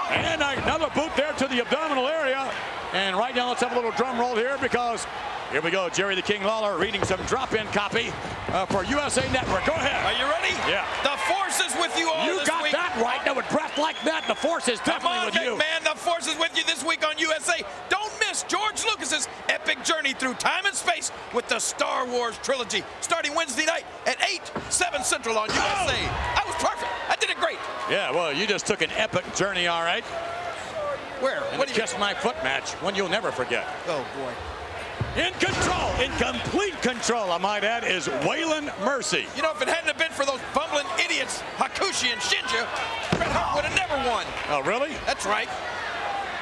And another boot there to the abdominal area. And right now, let's have a little drum roll here because here we go. Jerry the King Lawler reading some drop-in copy for USA Network. Go ahead. Are you ready? Yeah. The force is with you all You this got week. that right. Now, with breath like that, the force is definitely with you. Man, the force is with you this week on USA. Don't miss George Lucas's epic journey through time and space with the Star Wars trilogy, starting Wednesday night at 8, 7 Central on USA. I was perfect. I did it great. Yeah, well, you just took an epic journey, all right. Where? And What it's Kiss My Foot match, one you'll never forget. Oh, boy. In control, in complete control, I might add, is Waylon Mercy. You know, if it hadn't have been for those bumbling idiots, Hakushi and Shinja, Bret Hart would have never won. Oh, really? That's right.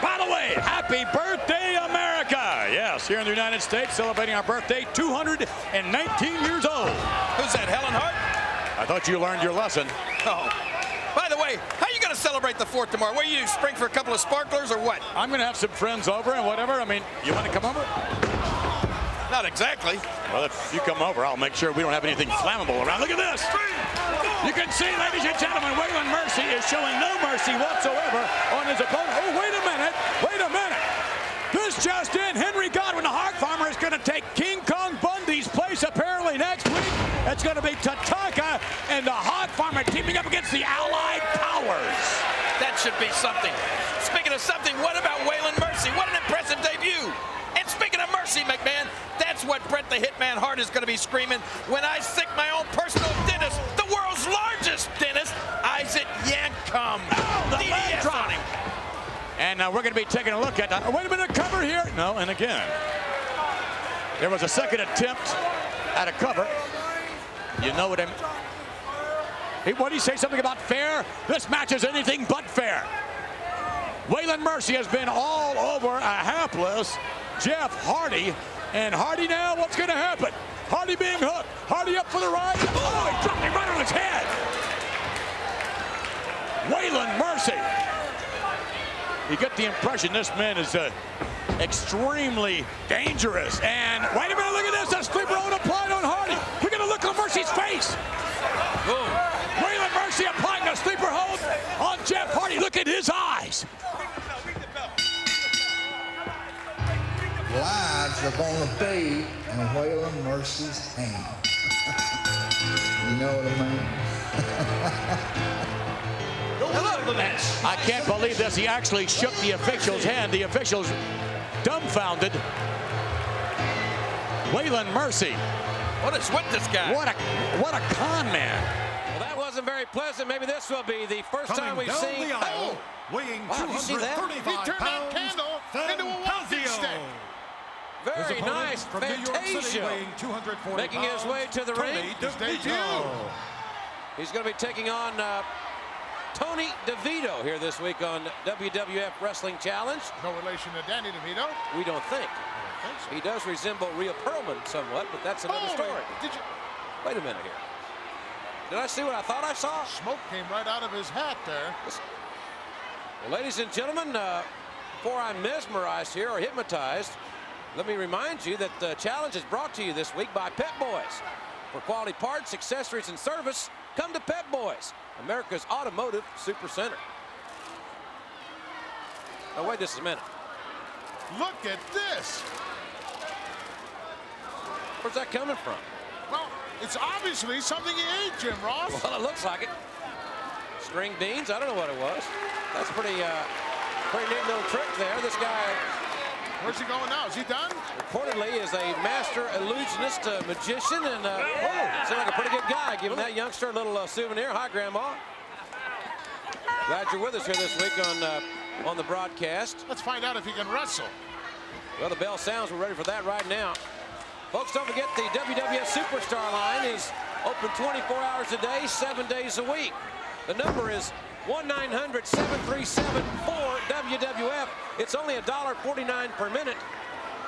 By the way, happy birthday, America. Yes, here in the United States, celebrating our birthday, 219 years old. Who's that, Helen Hart? I thought you learned your lesson. Oh. By the way, how are you going to celebrate the 4th tomorrow? What, you spring for a couple of sparklers or what? I'm going to have some friends over and whatever. I mean, you want to come over? Not exactly. Well, if you come over, I'll make sure we don't have anything flammable around. Look at this. You can see, ladies and gentlemen, Waylon Mercy is showing no mercy whatsoever on his opponent. Oh, wait a minute. Wait a minute. This just in. Henry Godwin, the Hart Farmer, is going to take King Kong Bundy's place apparently next week. It's going to be Tatanka and the Hart Farmer teaming up against the Allied Powers. That should be something. Speaking of something, what about Waylon Mercy? What an impressive debut. And speaking of Mercy, McMahon, that's what Bret the Hitman Hart is going to be screaming when I sick my own personal dentist, the world's largest dentist, Isaac Yankum. Oh, the leg drop. And we're going to be taking a look at, wait a minute, cover here. No, and again, there was a second attempt at a cover. You know what I mean? Hey, what did he say? Something about fair? This match is anything but fair. Waylon Mercy has been all over a hapless Jeff Hardy. And Hardy now, what's going to happen? Hardy being hooked. Hardy up for the ride. Oh, he dropped him right on his head. Waylon Mercy. You get the impression this man is extremely dangerous. And wait a minute, look at this. That sleeper hold applied on Hardy. We're going to look at Mercy's face. Boom. Waylon Mercy applying the sleeper hold on Jeff Hardy. Look at his eyes. Lives are gonna be in Waylon Mercy's hand. You know what I mean? I can't believe this. He actually shook the official's hand. The official's dumbfounded. Waylon Mercy. What is with this guy? What a con man. Well, that wasn't very pleasant. Maybe this will be the first time we've seen. Oh, weighing Wow, you see that? 235 He turned that candle into a walking stick. Very nice. Fantasia. Making his way to the ring. He's going to be taking on Tony DeVito here this week on WWF Wrestling Challenge. No relation to Danny DeVito. We don't think. He does resemble Rhea Perlman somewhat, but that's another story. Did you? Wait a minute here. Did I see what I thought I saw? Smoke came right out of his hat there. Well, ladies and gentlemen, before I'm mesmerized here or hypnotized, let me remind you that the challenge is brought to you this week by Pep Boys. For quality parts, accessories, and service, come to Pep Boys, America's automotive super center. Now, wait just a minute. Look at this. Where's that coming from? Well, it's obviously something he ate, Jim Ross. Well, it looks like it. String beans, I don't know what it was. That's pretty neat little trick there. This guy, Where's he going now? Is he done? reportedly, is a master illusionist, magician, and seems like a pretty good guy. Giving that youngster a little souvenir. Hi, Grandma. Glad you're with us here this week on the broadcast. Let's find out if he can wrestle. Well, the bell sounds. We're ready for that right now. Folks, don't forget the WWF Superstar line is open 24 hours a day, 7 days a week. The number is 1-900-737-4WWF. It's only $1.49 per minute.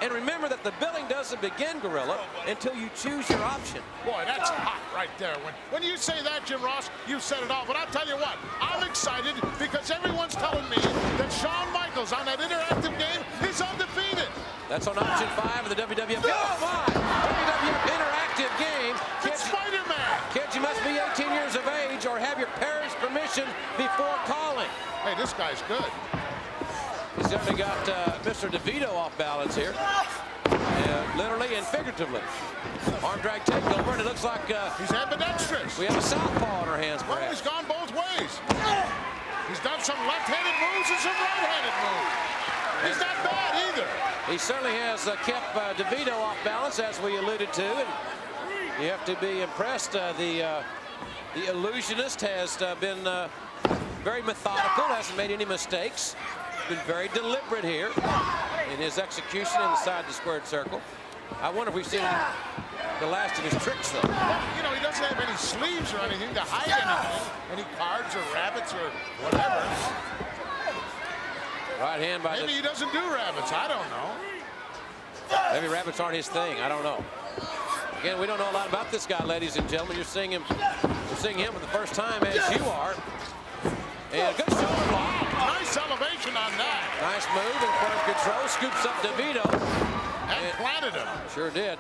And remember that the billing doesn't begin, Gorilla, until you choose your option. Boy, that's hot right there. When you say that, Jim Ross, you said it all. But I'll tell you what, I'm excited because everyone's telling me that Shawn Michaels on that interactive game is undefeated. That's on option 5 of the WWF. Oh, my! WWF interactive game. It's Spider-Man. Kids, you must be 18 years of age or have your parents' permission before calling. Hey, this guy's good. He's certainly got Mr. DeVito off balance here, literally and figuratively. Arm drag takeover, and it looks like he's ambidextrous. We have a southpaw on our hands, well, perhaps. he's gone both ways. He's done some left-handed moves and some right-handed moves. He's not bad either. He certainly has kept DeVito off balance, as we alluded to, and you have to be impressed. The illusionist has been very methodical, hasn't made any mistakes. Been very deliberate here in his execution inside the squared circle. I wonder if we've seen the last of his tricks, though. Well, you know, he doesn't have any sleeves or anything to hide anything, any cards or rabbits or whatever. Right hand by Maybe he doesn't do rabbits. I don't know. Maybe rabbits aren't his thing. I don't know. Again, we don't know a lot about this guy, ladies and gentlemen. You're seeing him for the first time, as you are. And a good shoulder block. Nice elevation on that. Nice move and firm control. Scoops up DeVito. And planted him. Sure did.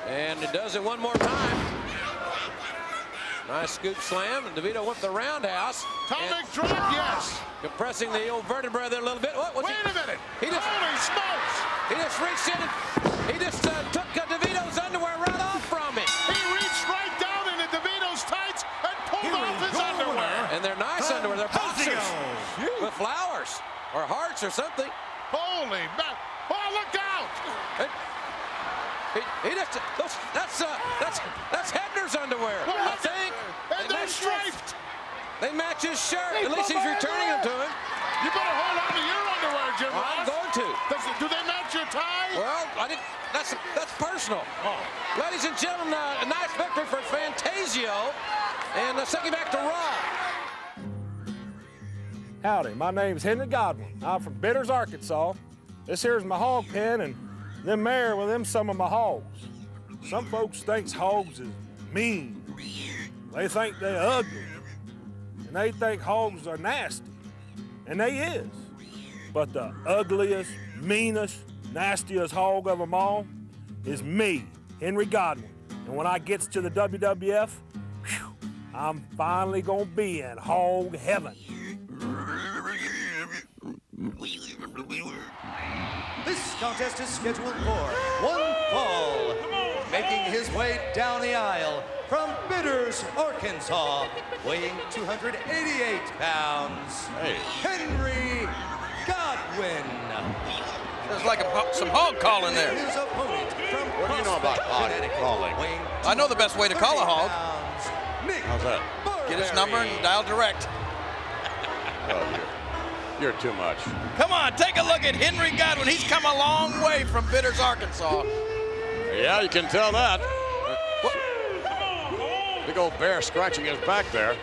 And it does it one more time. Nice scoop slam. And DeVito went the roundhouse. Atomic drop, yes. Compressing the old vertebra there a little bit. Wait a minute. Holy smokes. He just reached in and he just took DeVito's underwear right off from him. He reached right down into DeVito's tights and pulled off his underwear. And they're nice underwear. They're boxers with flowers or hearts or something. Holy man. Oh, look out. He just, that's Hebner's underwear, well, I think. And they're striped. They match his shirt. At least he's returning them to him. You better hold on to your underwear, Jim Ross. I'm going to. Do they match your tie? Well, that's personal. Oh. Ladies and gentlemen, a nice victory for Fantasio. And second back to Raw. Howdy, my name's Henry Godwin. I'm from Bitters, Arkansas. This here's my hog pen, and them there, well, them some of my hogs. Some folks thinks hogs is mean. They think they're ugly. And they think hogs are nasty. And they is. But the ugliest, meanest, nastiest hog of them all is me, Henry Godwin. And when I gets to the WWF, whew, I'm finally gonna be in hog heaven. This contest is scheduled for one fall. Making his way down the aisle from Bitters, Arkansas, weighing 288 pounds, Henry Godwin. There's like some hog calling there. His opponent from what do you know about hog calling? I know the best way to call a hog. How's that? Get his number and dial direct. Oh, you're too much. Come on, take a look at Henry Godwin. He's come a long way from Bitters, Arkansas. Yeah, you can tell that. Big old bear scratching his back there.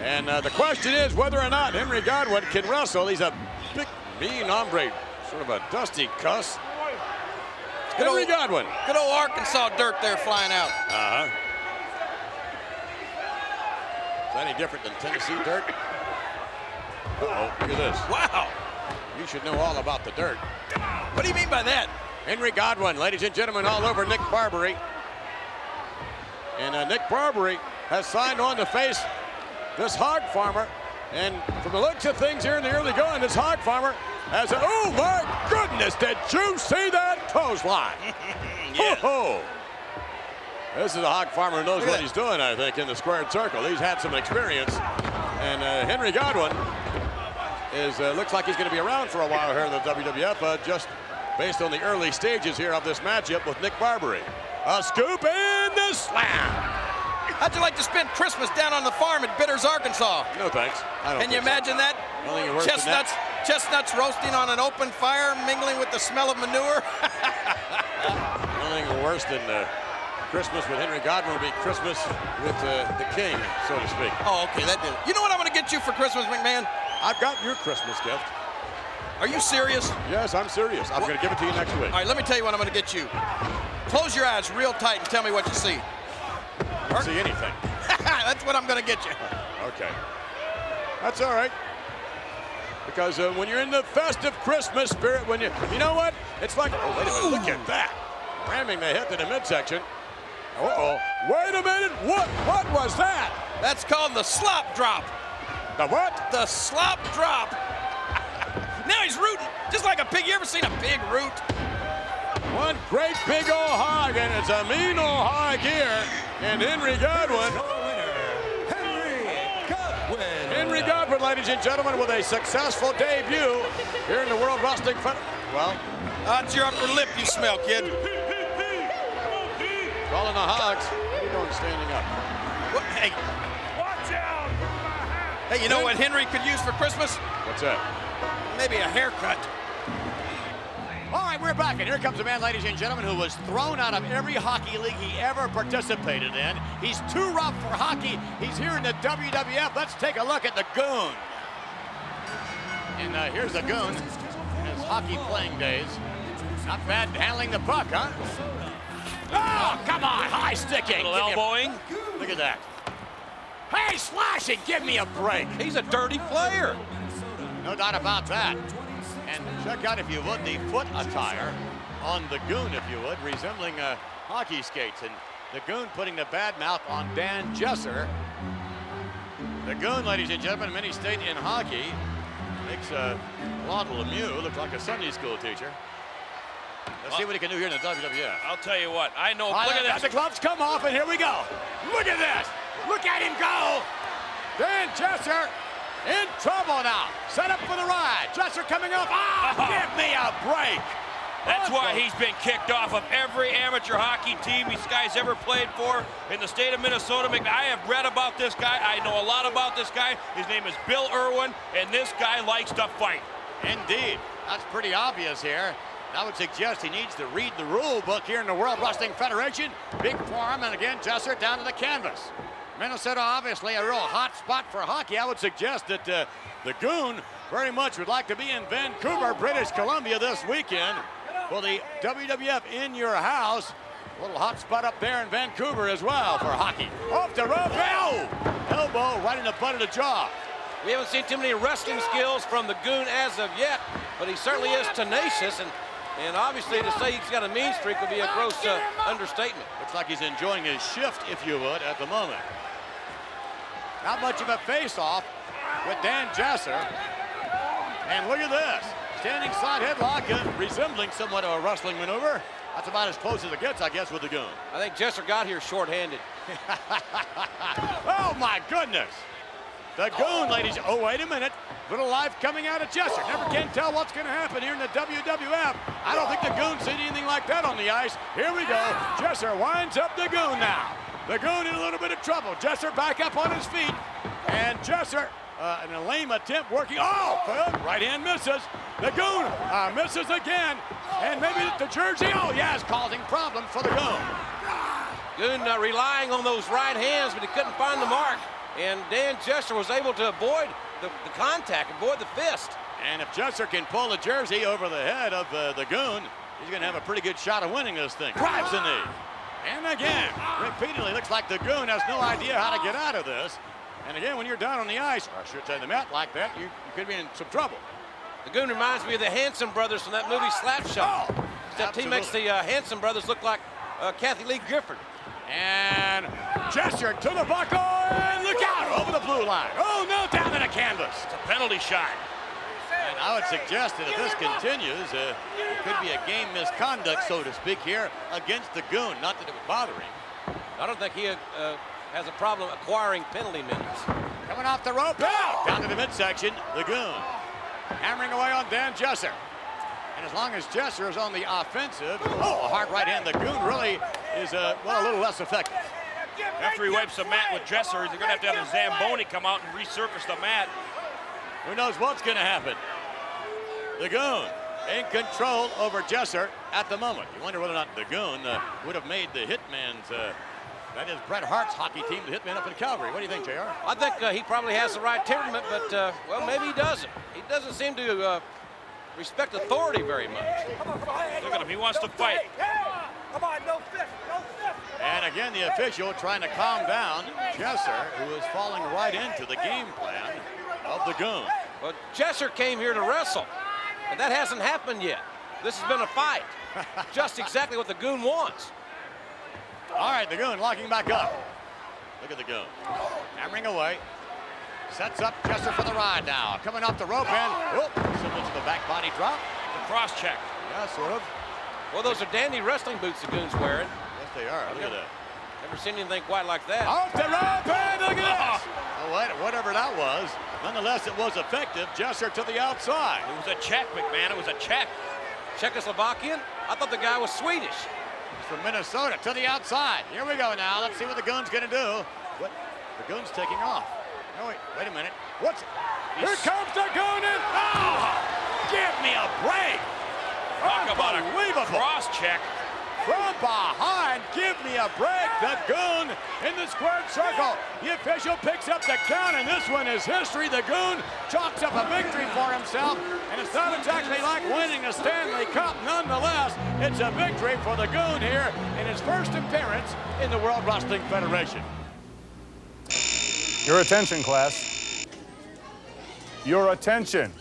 And the question is whether or not Henry Godwin can wrestle. He's a big, mean hombre, sort of a dusty cuss. Henry Godwin. Good old Arkansas dirt there flying out. Uh-huh. Is that any different than Tennessee dirt? Uh-oh, look at this. Wow. You should know all about the dirt. What do you mean by that? Henry Godwin, ladies and gentlemen, all over Nick Barbary. And Nick Barbary has signed on to face this hog farmer. And from the looks of things here in the early going, this hog farmer has a, oh my goodness, did you see that clothesline? Yes. Ho-ho. This is a hog farmer who knows what he's doing, I think, in the squared circle. He's had some experience. And Henry Godwin looks like he's going to be around for a while here in the WWF, just based on the early stages here of this matchup with Nick Barbary. A scoop and a slam. How'd you like to spend Christmas down on the farm at Bitters, Arkansas? No thanks. I don't Can you imagine that? I don't think it works than that. Chestnuts roasting on an open fire, mingling with the smell of manure. Nothing worse than Christmas with Henry Godwin will be Christmas with the king, so to speak. Oh, okay, that did. You know what I'm going to get you for Christmas, McMahon? I've got your Christmas gift. Are you serious? Yes, I'm serious. I'm going to give it to you next week. All right, let me tell you what I'm going to get you. Close your eyes real tight and tell me what you see. I don't see anything. That's what I'm going to get you. Okay. That's all right. Because when you're in the festive Christmas spirit, when you know what? It's like, oh, wait a minute, look at that. Ramming the hip to the midsection. Uh-oh. Wait a minute, what was that? That's called the slop drop. The what? The slop drop. Now he's rooting, just like a pig. You ever seen a pig root? One great big old hog, and it's a mean old hog here. And Henry Godwin. Henry Godwin, ladies and gentlemen, with a successful debut here in the World Wrestling Federation. Well, that's your upper lip you smell, kid. Calling the hogs. What are you doing standing up? What? Hey. Watch out! Hey, you know what Henry could use for Christmas? What's that? Maybe a haircut. All right, we're back, and here comes a man, ladies and gentlemen, who was thrown out of every hockey league he ever participated in. He's too rough for hockey. He's here in the WWF. Let's take a look at the Goon. And here's the Goon in his hockey playing days. Not bad handling the puck, huh? Oh, come on, high sticking. Little elbowing. Look at that. Hey, slashing, give me a break. He's a dirty player. No doubt about that. And check out, if you would, the foot attire on the Goon, if you would, resembling hockey skates. And the Goon putting the bad mouth on Dan Jesser. The Goon, ladies and gentlemen, many state in hockey, makes Claude Lemieux look like a Sunday school teacher. Let's see what he can do here in the WWF. I'll tell you what, I know. Look at that. The gloves come off, and here we go. Look at this. Look at him go. Dan Jesser in trouble now. Set up for the ride. Jesser coming up. Give me a break. That's why he's been kicked off of every amateur hockey team this guy's ever played for in the state of Minnesota. I have read about this guy. I know a lot about this guy. His name is Bill Irwin, and this guy likes to fight. Indeed. That's pretty obvious here. I would suggest he needs to read the rule book here in the World Wrestling Federation. Big forearm, and again, Jesser down to the canvas. Minnesota, obviously, a real hot spot for hockey. I would suggest that the Goon very much would like to be in Vancouver, British Columbia this weekend for the WWF In Your House. A little hot spot up there in Vancouver as well for hockey. Off the rope, elbow right in the butt of the jaw. We haven't seen too many wrestling skills from the Goon as of yet, but he certainly is tenacious, and obviously to say he's got a mean streak would be a gross understatement. Looks like he's enjoying his shift, if you would, at the moment. Not much of a face-off with Dan Jesser. And look at this. Standing side headlock, resembling somewhat of a wrestling maneuver. That's about as close as it gets, I guess, with the Goon. I think Jesser got here short-handed. Oh, my goodness. The Goon, ladies. Oh, wait a minute. Little life coming out of Jesser. Never can tell what's going to happen here in the WWF. I don't think the Goon seen anything like that on the ice. Here we go. Jesser winds up the Goon now. The Goon in a little bit of trouble. Jesser back up on his feet. And Jesser, in a lame attempt, working. Oh, right hand misses. The Goon misses again. And maybe the jersey. Oh, yes, causing problems for the Goon. Goon relying on those right hands, but he couldn't find the mark. And Dan Jesser was able to avoid the contact, avoid the fist. And if Jesser can pull the jersey over the head of the Goon, he's going to have a pretty good shot of winning this thing. Drives the knee. And again, repeatedly, looks like the Goon has no idea how to get out of this. And again, when you're down on the ice, or I should say the mat like that, you could be in some trouble. The Goon reminds me of the Hanson brothers from that movie Slapshot. Except he makes the Hanson brothers look like Kathy Lee Gifford. And Jesser to the buckle, and look out over the blue line. Oh, no, down to the canvas. It's a penalty shot. And I would suggest that if this continues, it could be a game misconduct, so to speak, here against the Goon. Not that it would bother him. I don't think he has a problem acquiring penalty minutes. Coming off the rope, down to the midsection, the Goon. Hammering away on Dan Jesser. And as long as Jesser is on the offensive, a hard right hand, the Goon really is, a little less effective. After he wipes the mat with Jesser, they're going to have the Zamboni come out and resurface the mat. Who knows what's going to happen? The Goon in control over Jesser at the moment. You wonder whether or not the Goon would have made the Hitmen's, that is Bret Hart's hockey team, the Hitmen up in Calgary. What do you think, JR? I think he probably has the right temperament, but, well, maybe he doesn't. He doesn't seem to respect authority very much. Look at him. He wants to fight. Come on, no fist, no fist. And again, the official trying to calm down Jesser, who is falling right into the game plan of the Goon. But Jesser came here to wrestle, and that hasn't happened yet. This has been a fight. Just exactly what the Goon wants. All right, the Goon locking back up. Look at the Goon. Hammering away. Sets up Jesser for the ride now. Coming off the rope and, similar to the back body drop. The cross check. Yeah, sort of. Well, those are dandy wrestling boots the Goon's wearing. Yes, they are. Look at that. Never seen anything quite like that. Off the rope and look at this. Oh, whatever that was. Nonetheless, it was effective. Jesser to the outside. It was a check, McMahon. It was a check. Czechoslovakian? I thought the guy was Swedish. He's from Minnesota to the outside. Here we go now. Let's see what the Goon's going to do. What? The Goon's taking off. No, wait a minute. What's it? Here comes the Goon in. Oh, give me a break. Talk about a cross check. From behind, give me a break. The Goon in the squared circle. The official picks up the count, and this one is history. The Goon chalks up a victory for himself, and it's not exactly like winning a Stanley Cup. Nonetheless, it's a victory for the Goon here in his first appearance in the World Wrestling Federation. Your attention, class. Your attention.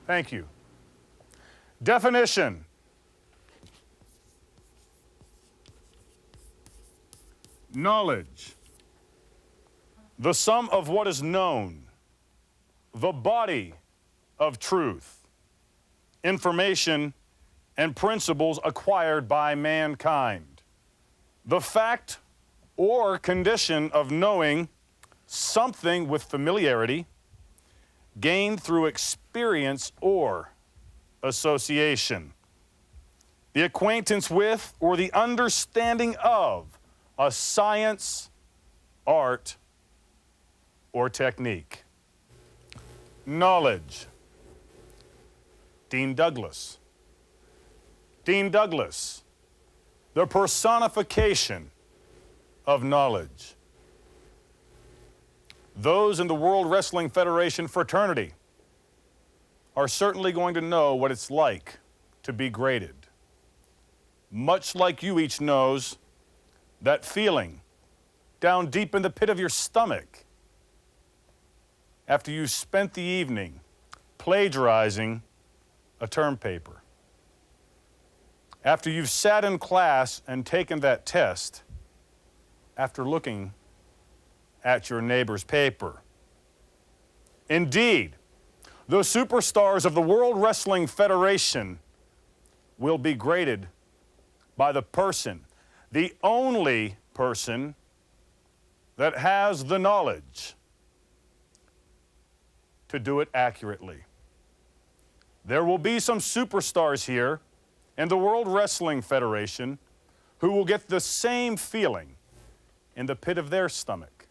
Thank you. Definition. Knowledge. The sum of what is known. The body of truth. Information and principles acquired by mankind. The fact or condition of knowing something with familiarity, gained through experience or association. The acquaintance with or the understanding of a science, art, or technique. Knowledge. Dean Douglas. Dean Douglas, the personification of knowledge. Those in the World Wrestling Federation fraternity are certainly going to know what it's like to be graded. Much like you each knows that feeling down deep in the pit of your stomach after you spent the evening plagiarizing a term paper. After you've sat in class and taken that test, after looking at your neighbor's paper. Indeed, the superstars of the World Wrestling Federation will be graded by the person, the only person that has the knowledge to do it accurately. There will be some superstars here in the World Wrestling Federation who will get the same feeling in the pit of their stomach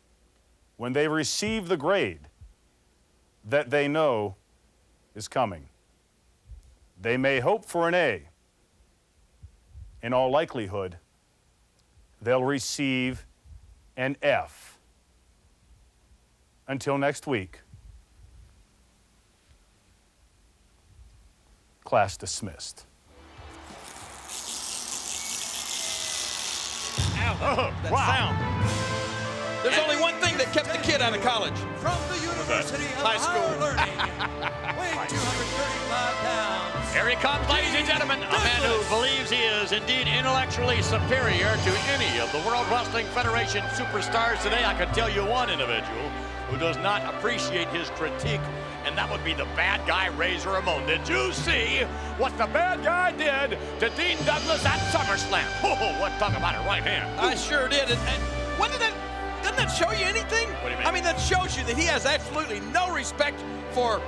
when they receive the grade that they know is coming. They may hope for an A. In all likelihood, they'll receive an F. Until next week, class dismissed. Oh, wow. Sound. There's only one thing that kept the kid out of college. From the University of High school. Learning, weighing 235 pounds. Here he comes, ladies and gentlemen, a man who believes he is indeed intellectually superior to any of the World Wrestling Federation superstars today. I can tell you one individual who does not appreciate his critique, and that would be the bad guy, Razor Ramon. Did you see what the bad guy did to Dean Douglas at SummerSlam? Oh, what talk about a right hand. I sure did. And when did that, doesn't that show you anything? What do you mean? I mean, that shows you that he has absolutely no respect for,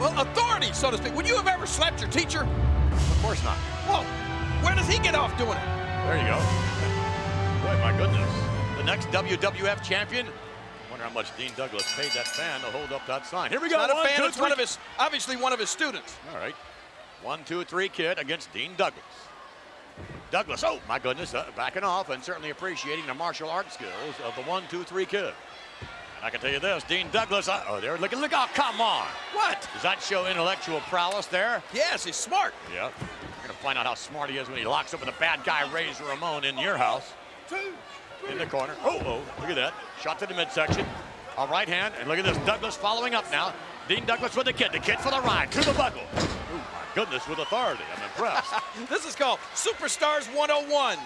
well, authority, so to speak. Would you have ever slapped your teacher? Of course not. Well, where does he get off doing it? There you go. Boy, my goodness. The next WWF champion. Wonder how much Dean Douglas paid that fan to hold up that sign. Here we go. Not a One, fan, two, it's three. one of his, obviously one of his students. All right. 1, 2, 3 kid against Dean Douglas. Douglas, oh my goodness, backing off and certainly appreciating the martial arts skills of the 1, 2, 3 kid. And I can tell you this, Dean Douglas, oh, they're looking, look, oh, come on. What? Does that show intellectual prowess there? Yes, he's smart. Yeah. We're gonna find out how smart he is when he locks up with a bad guy, Razor Ramon, in your house. In the corner. Oh, look at that. Shot to the midsection. A right hand, and look at this. Douglas following up now. Dean Douglas with the kid. The kid for the ride. To the buckle. Oh, my goodness, with authority. I'm impressed. This is called Superstars 101.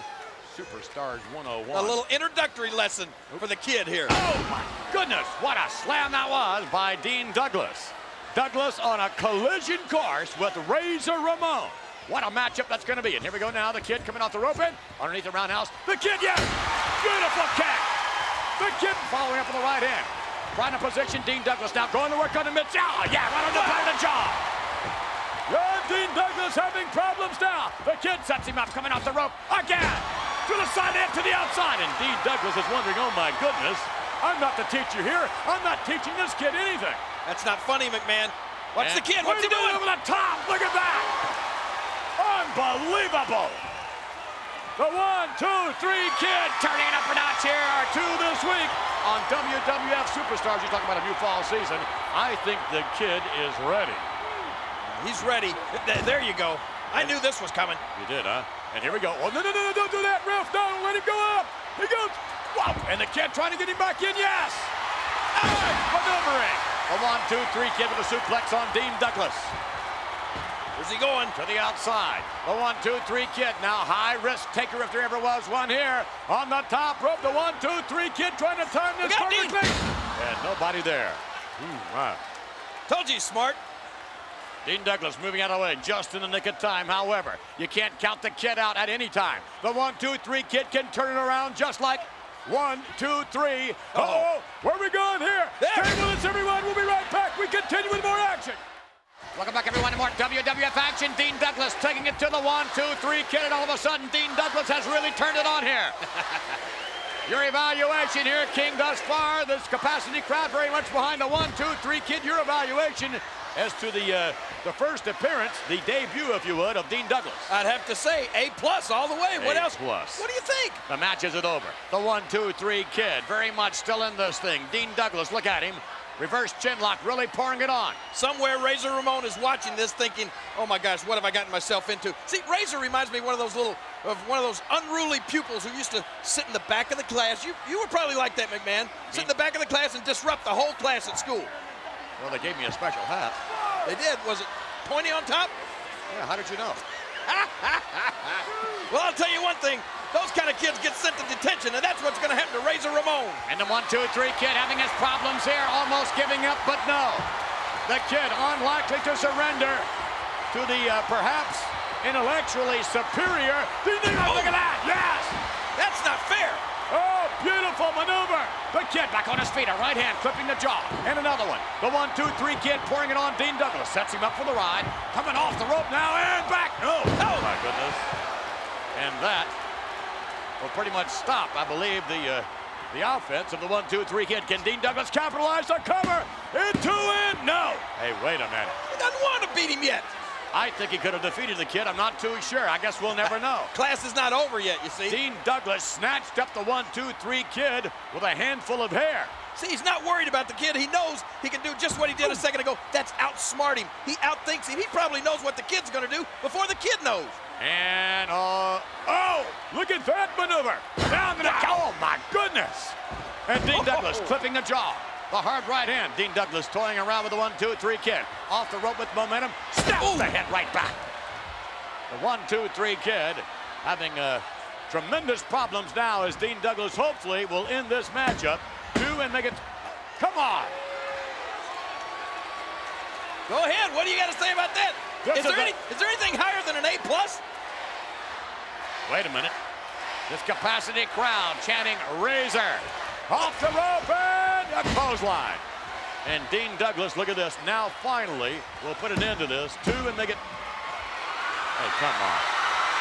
Superstars 101. A little introductory lesson for the kid here. Oh, my goodness. What a slam that was by Dean Douglas. Douglas on a collision course with Razor Ramon. What a matchup that's going to be. And here we go now. The kid coming off the rope in. Underneath the roundhouse. The kid, yes! Beautiful kick. The kid following up with the right hand. Trying to position Dean Douglas now. Going to work on the mid. Oh, yeah, right on the part of the jaw. And Dean Douglas having problems now. The kid sets him up. Coming off the rope again. To the side and to the outside. And Dean Douglas is wondering, oh, my goodness. I'm not the teacher here. I'm not teaching this kid anything. That's not funny, McMahon. Watch the kid. What's he doing? Over the top. Look at that. Unbelievable. The 1, 2, 3 kid turning it up a notch here. Our 2 this week on WWF Superstars. You're talking about a new fall season. I think the kid is ready. He's ready. There you go. I knew this was coming. You did, huh? And here we go. Oh, no, don't do that, ref. No, let him go up. He goes. Wow. And the kid trying to get him back in. Yes. Maneuvering. A 1, 2, 3 kid with a suplex on Dean Douglas. Where's he going? To the outside. A 1, 2, 3 kid. Now high risk taker if there ever was one here. On the top rope, the 1, 2, 3 kid trying to time this perfectly. And nobody there. Wow. Told you he's smart. Dean Douglas moving out of the way just in the nick of time. However, you can't count the kid out at any time. The 1, 2, 3 kid can turn it around just like 1, 2, 3. Uh-oh. Where are we going here? Stay with us, everyone. We'll be right back. We continue with more action. Welcome back, everyone, to more WWF action. Dean Douglas taking it to the 1, 2, 3 kid, and all of a sudden, Dean Douglas has really turned it on here. Your evaluation here, King, thus far. This capacity crowd very much behind the 1, 2, 3 kid. Your evaluation as to the first appearance, the debut, if you would, of Dean Douglas. I'd have to say A+ all the way. What else? A+. What do you think? The match isn't over. The 1, 2, 3 kid very much still in this thing. Dean Douglas, look at him. Reverse chin lock, really pouring it on. Somewhere Razor Ramon is watching this thinking, oh my gosh, what have I gotten myself into? See, Razor reminds me of one of those unruly pupils who used to sit in the back of the class. You were probably like that, McMahon. Sit in the back of the class and disrupt the whole class at school. Well, they gave me a special hat. They did. Was it pointy on top? Yeah, how did you know? Well, I'll tell you one thing. Those kind of kids get sent to detention, and that's what's going to happen to Razor Ramon. And the 1, 2, 3 kid having his problems here, almost giving up, but no. The kid unlikely to surrender to the perhaps intellectually superior. Look at that, yes! That's not fair. Oh, beautiful maneuver. The kid back on his feet, a right hand clipping the jaw. And another one. The 1, 2, 3 kid pouring it on Dean Douglas. Sets him up for the ride. Coming off the rope now and back. No. Oh, my goodness. And that will pretty much stop, I believe, the offense of the 1, 2, 3 kid. Can Dean Douglas capitalize the cover? Into it? No. Hey, wait a minute. He doesn't want to beat him yet. I think he could have defeated the kid. I'm not too sure. I guess we'll never know. Class is not over yet, you see. Dean Douglas snatched up the 1, 2, 3 kid with a handful of hair. See, he's not worried about the kid. He knows he can do just what he did a second ago. That's outsmart him. He outthinks him. He probably knows what the kid's going to do before the kid knows. And, oh, look at that maneuver. Down the neck. Oh, my goodness. And Dean Douglas clipping the jaw. The hard right hand. Dean Douglas toying around with the 1, 2, 3 kid. Off the rope with momentum. Snaps the head right back. The 1, 2, 3 kid having tremendous problems now as Dean Douglas hopefully will end this matchup. 2 and make it. Come on. Go ahead. What do you got to say about that? Is there anything higher than an A+? Wait a minute. This capacity crowd chanting Razor. Off the rope and a clothesline. And Dean Douglas, look at this. Now finally, we'll put an end to this. 2 and make it. Hey, come on.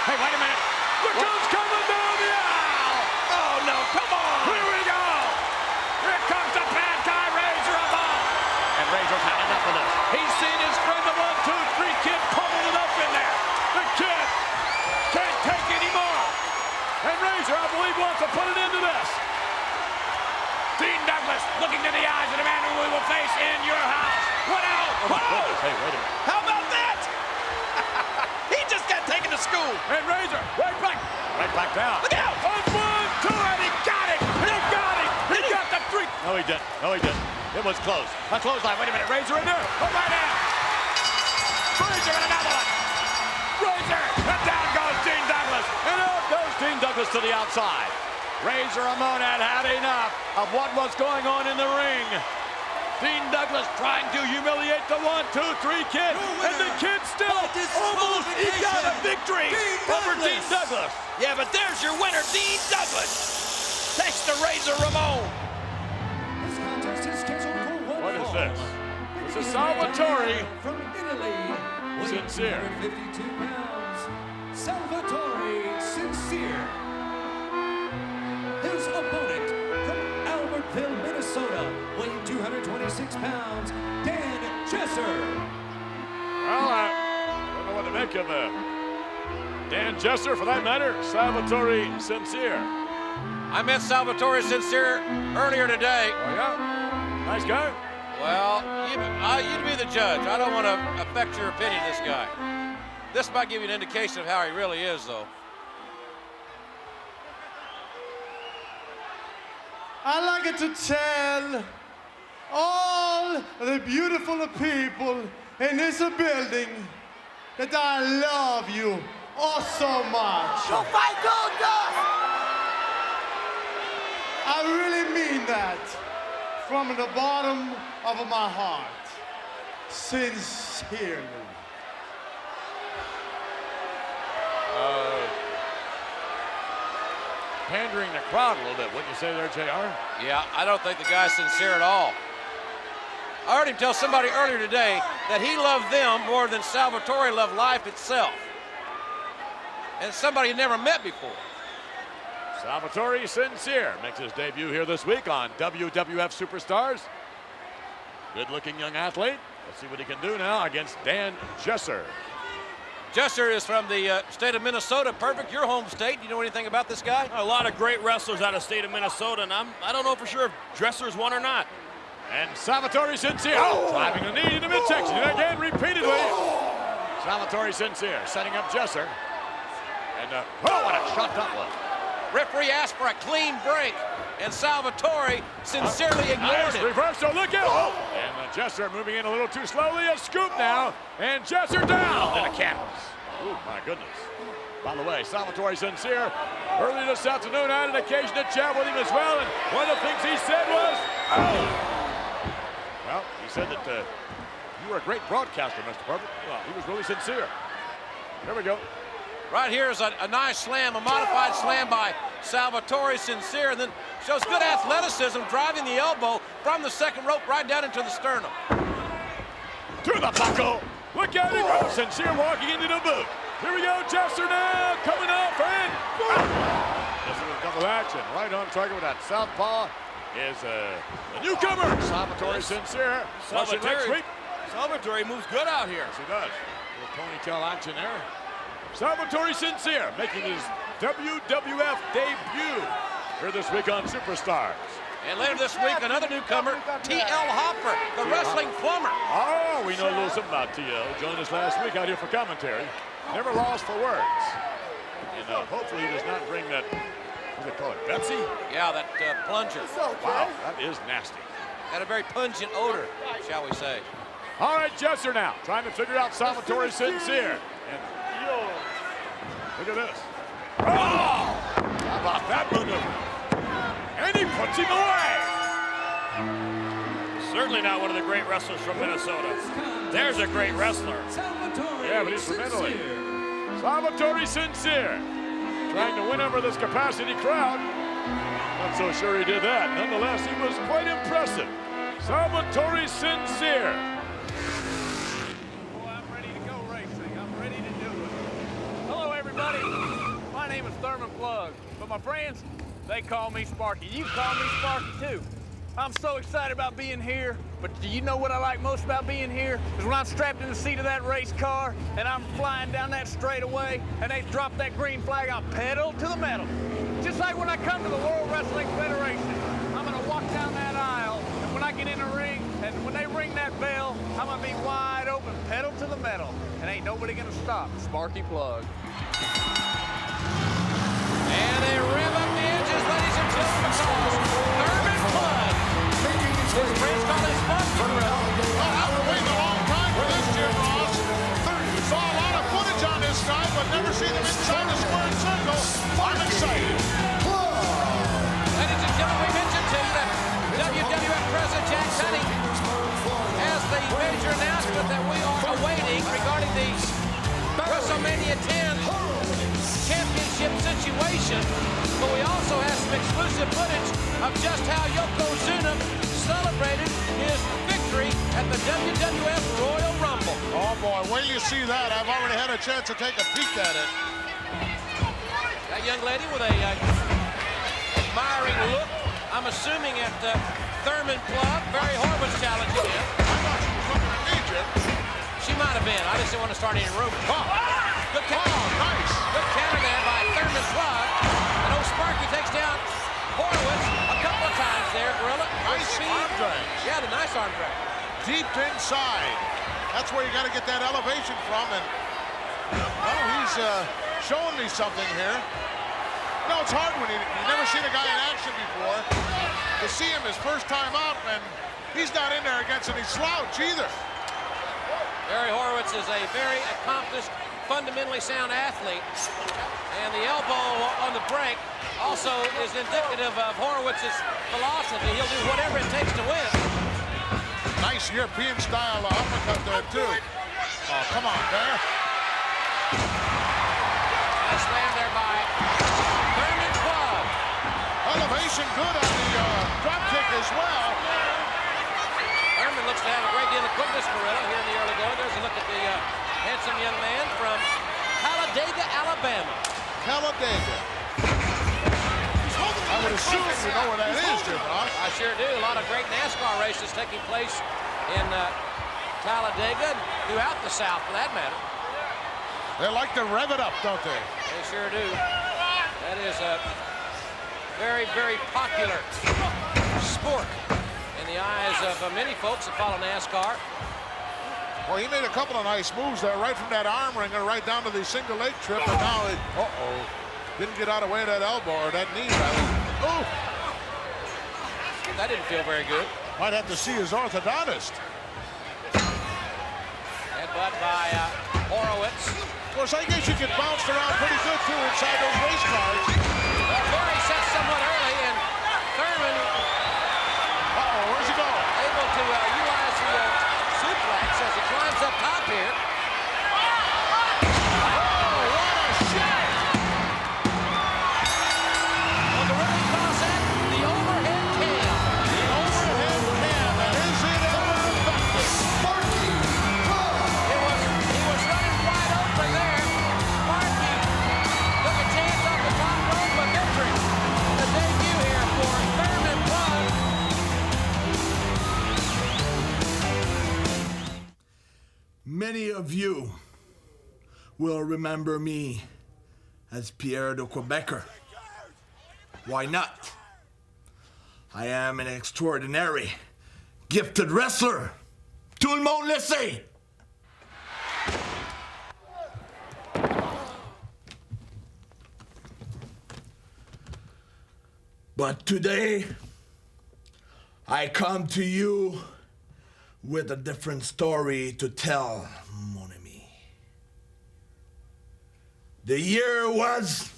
Hey, wait a minute. Look who's coming down the aisle. Oh, no, come on. Here wants to put it into this. Dean Douglas looking to the eyes of the man who we will face in your house. What out? Oh, my goodness. Hey, wait a minute. How about that? He just got taken to school. And Razor, right back down. Look out! On 1, 2, and he got it! He got it! He got the 3. No, he didn't. No, he didn't. It was close. A clothesline. Wait a minute. Razor in there. Oh, right hand. Razor and another one. Razor. And down goes Dean Douglas. And out goes Dean Douglas to the outside. Razor Ramon had enough of what was going on in the ring. Dean Douglas trying to humiliate the 1, 2, 3 kid. And the kid still almost got a victory over Dean Douglas. Yeah, but there's your winner, Dean Douglas. Thanks to Razor Ramon. What is this? It's a Salvatore from Italy. Sincere. 52 pounds. Salvatore Sincere. His opponent from Albertville, Minnesota, weighing 226 pounds, Dan Jesser. Well, I don't know what to make of Dan Jesser, for that matter, Salvatore Sincere. I met Salvatore Sincere earlier today. Oh, yeah? Nice guy. Well, you'd be the judge. I don't want to affect your opinion of this guy. This might give you an indication of how he really is, though. I'd like to tell all the beautiful people in this building that I love you all so much. Go fight Goldust! I really mean that from the bottom of my heart, sincerely. Pandering the crowd a little bit, wouldn't you say there, JR? Yeah, I don't think the guy's sincere at all. I heard him tell somebody earlier today that he loved them more than Salvatore loved life itself. And somebody he'd never met before. Salvatore Sincere makes his debut here this week on WWF Superstars. Good-looking young athlete. Let's see what he can do now against Dan Jesser. Jesser is from the state of Minnesota. Perfect, your home state. Do you know anything about this guy? A lot of great wrestlers out of the state of Minnesota, and I don't know for sure if Jesser's one or not. And Salvatore Sincere driving the knee into midsection. And again, repeatedly. Salvatore Sincere setting up Jesser. And, oh, what a shot that was. Referee asked for a clean break, and Salvatore sincerely ignored it. Reversal, look out! And Jesser moving in a little too slowly. A scoop now, and Jesser down to the canvas. Oh, my goodness. By the way, Salvatore Sincere, early this afternoon, I had an occasion to chat with him as well, and one of the things he said was, well, he said that you were a great broadcaster, Mr. Perfect. Well, he was really sincere. There we go. Right here is a nice slam, a modified slam by Salvatore Sincere, and then shows good athleticism, driving the elbow from the second rope right down into the sternum. To the buckle. Look at it. Oh, Sincere walking into the boot. Here we go, Jesser now coming up, and this is a double action. Right on target with that southpaw is the newcomer, Salvatore Sincere. Salvatore moves good out here. Yes, he does. A little ponytail action there. Salvatore Sincere making his WWF debut here this week on Superstars. And later this week, another newcomer, T.L. Hopper, the wrestling plumber. Oh, we know a little something about T.L. Joined us last week out here for commentary. Never lost for words. And hopefully he does not bring that, what do they call it, Betsy? Yeah, that plunger. Wow, that is nasty. Got a very pungent odor, shall we say. All right, Jesser now, trying to figure out Salvatore Sincere. And look at this. Oh! How about that maneuver? And he puts him away. Certainly not one of the great wrestlers from Minnesota. There's a great wrestler. Yeah, but he's from Italy. Salvatore Sincere trying to win over this capacity crowd. Not so sure he did that. Nonetheless, he was quite impressive. Salvatore Sincere. My name is Thurman Plugg, but my friends, they call me Sparky. You can call me Sparky too. I'm so excited about being here, but do you know what I like most about being here? Is when I'm strapped in the seat of that race car and I'm flying down that straightaway and they drop that green flag, I'll pedal to the metal. Just like when I come to the World Wrestling Federation, I'm gonna walk down that aisle, and when I get in the ring, and when they ring that bell, I'm gonna be wide open, pedal to the metal, and ain't nobody gonna stop. Sparky Plugg. And they rev up the engines, ladies and gentlemen, because Thurman Plugg, his friends call him Sparky Plugg. I've been waiting a long time for this, Jim Ross. Saw a lot of footage on this guy, but never seen him inside the squared circle. I'm excited. Ladies and gentlemen, we mentioned to you that WWF President Jack Tunney has the major announcement that we are awaiting regarding the WrestleMania 10 championship situation, but we also have some exclusive footage of just how Yokozuna celebrated his victory at the WWF Royal Rumble. Oh boy, wait till you see that. I've already had a chance to take a peek at it. That young lady with a admiring look, I'm assuming at Thurman Plugg. Barry Horowitz challenging him. I thought she was looking at me, Jim. She might have been. I just didn't want to start any rumors. Oh. Good counter. Oh, nice. Good counter there by Thurman Plugg. And old Sparky takes down Horowitz a couple of times there, Gorilla. Nice arm drag. Yeah, the nice arm drag. Deep inside. That's where you got to get that elevation from. And, well, he's showing me something here. No, it's hard when you've never seen a guy in action before. To see him his first time out, and he's not in there against any slouch either. Barry Horowitz is a very accomplished, fundamentally sound athlete. And the elbow on the break also is indicative of Horowitz's philosophy. He'll do whatever it takes to win. Nice European-style uppercut there, too. Oh, come on, Bear. Nice slam there by Thurman Plugg. Elevation good on the drop kick as well. Thurman looks to have a great deal of quickness, Gorilla, here in the early going. There's a look at the handsome young man from Talladega, Alabama. Talladega. I would assume you know where that is, Jim Ross. I sure do. A lot of great NASCAR races taking place in Talladega and throughout the South, for that matter. They like to rev it up, don't they? They sure do. That is a very, very popular sport in the eyes of many folks that follow NASCAR. Well, he made a couple of nice moves there, right from that arm wringer right down to the single leg trip, and now it, didn't get out of the way of that elbow, or that knee, rather. Oh! That didn't feel very good. Might have to see his orthodontist. Headbutt by Horowitz. Of course, I guess you get bounced around pretty good, too, inside those race cars. Well, Barry set somewhat early, and Thurman... where's he going? Able to utilize the suplex as he climbs up top here. Many of you will remember me as Pierre de Quebecer. Why not? I am an extraordinary, gifted wrestler. Tout le monde le sait. But today, I come to you with a different story to tell, mon ami. The year was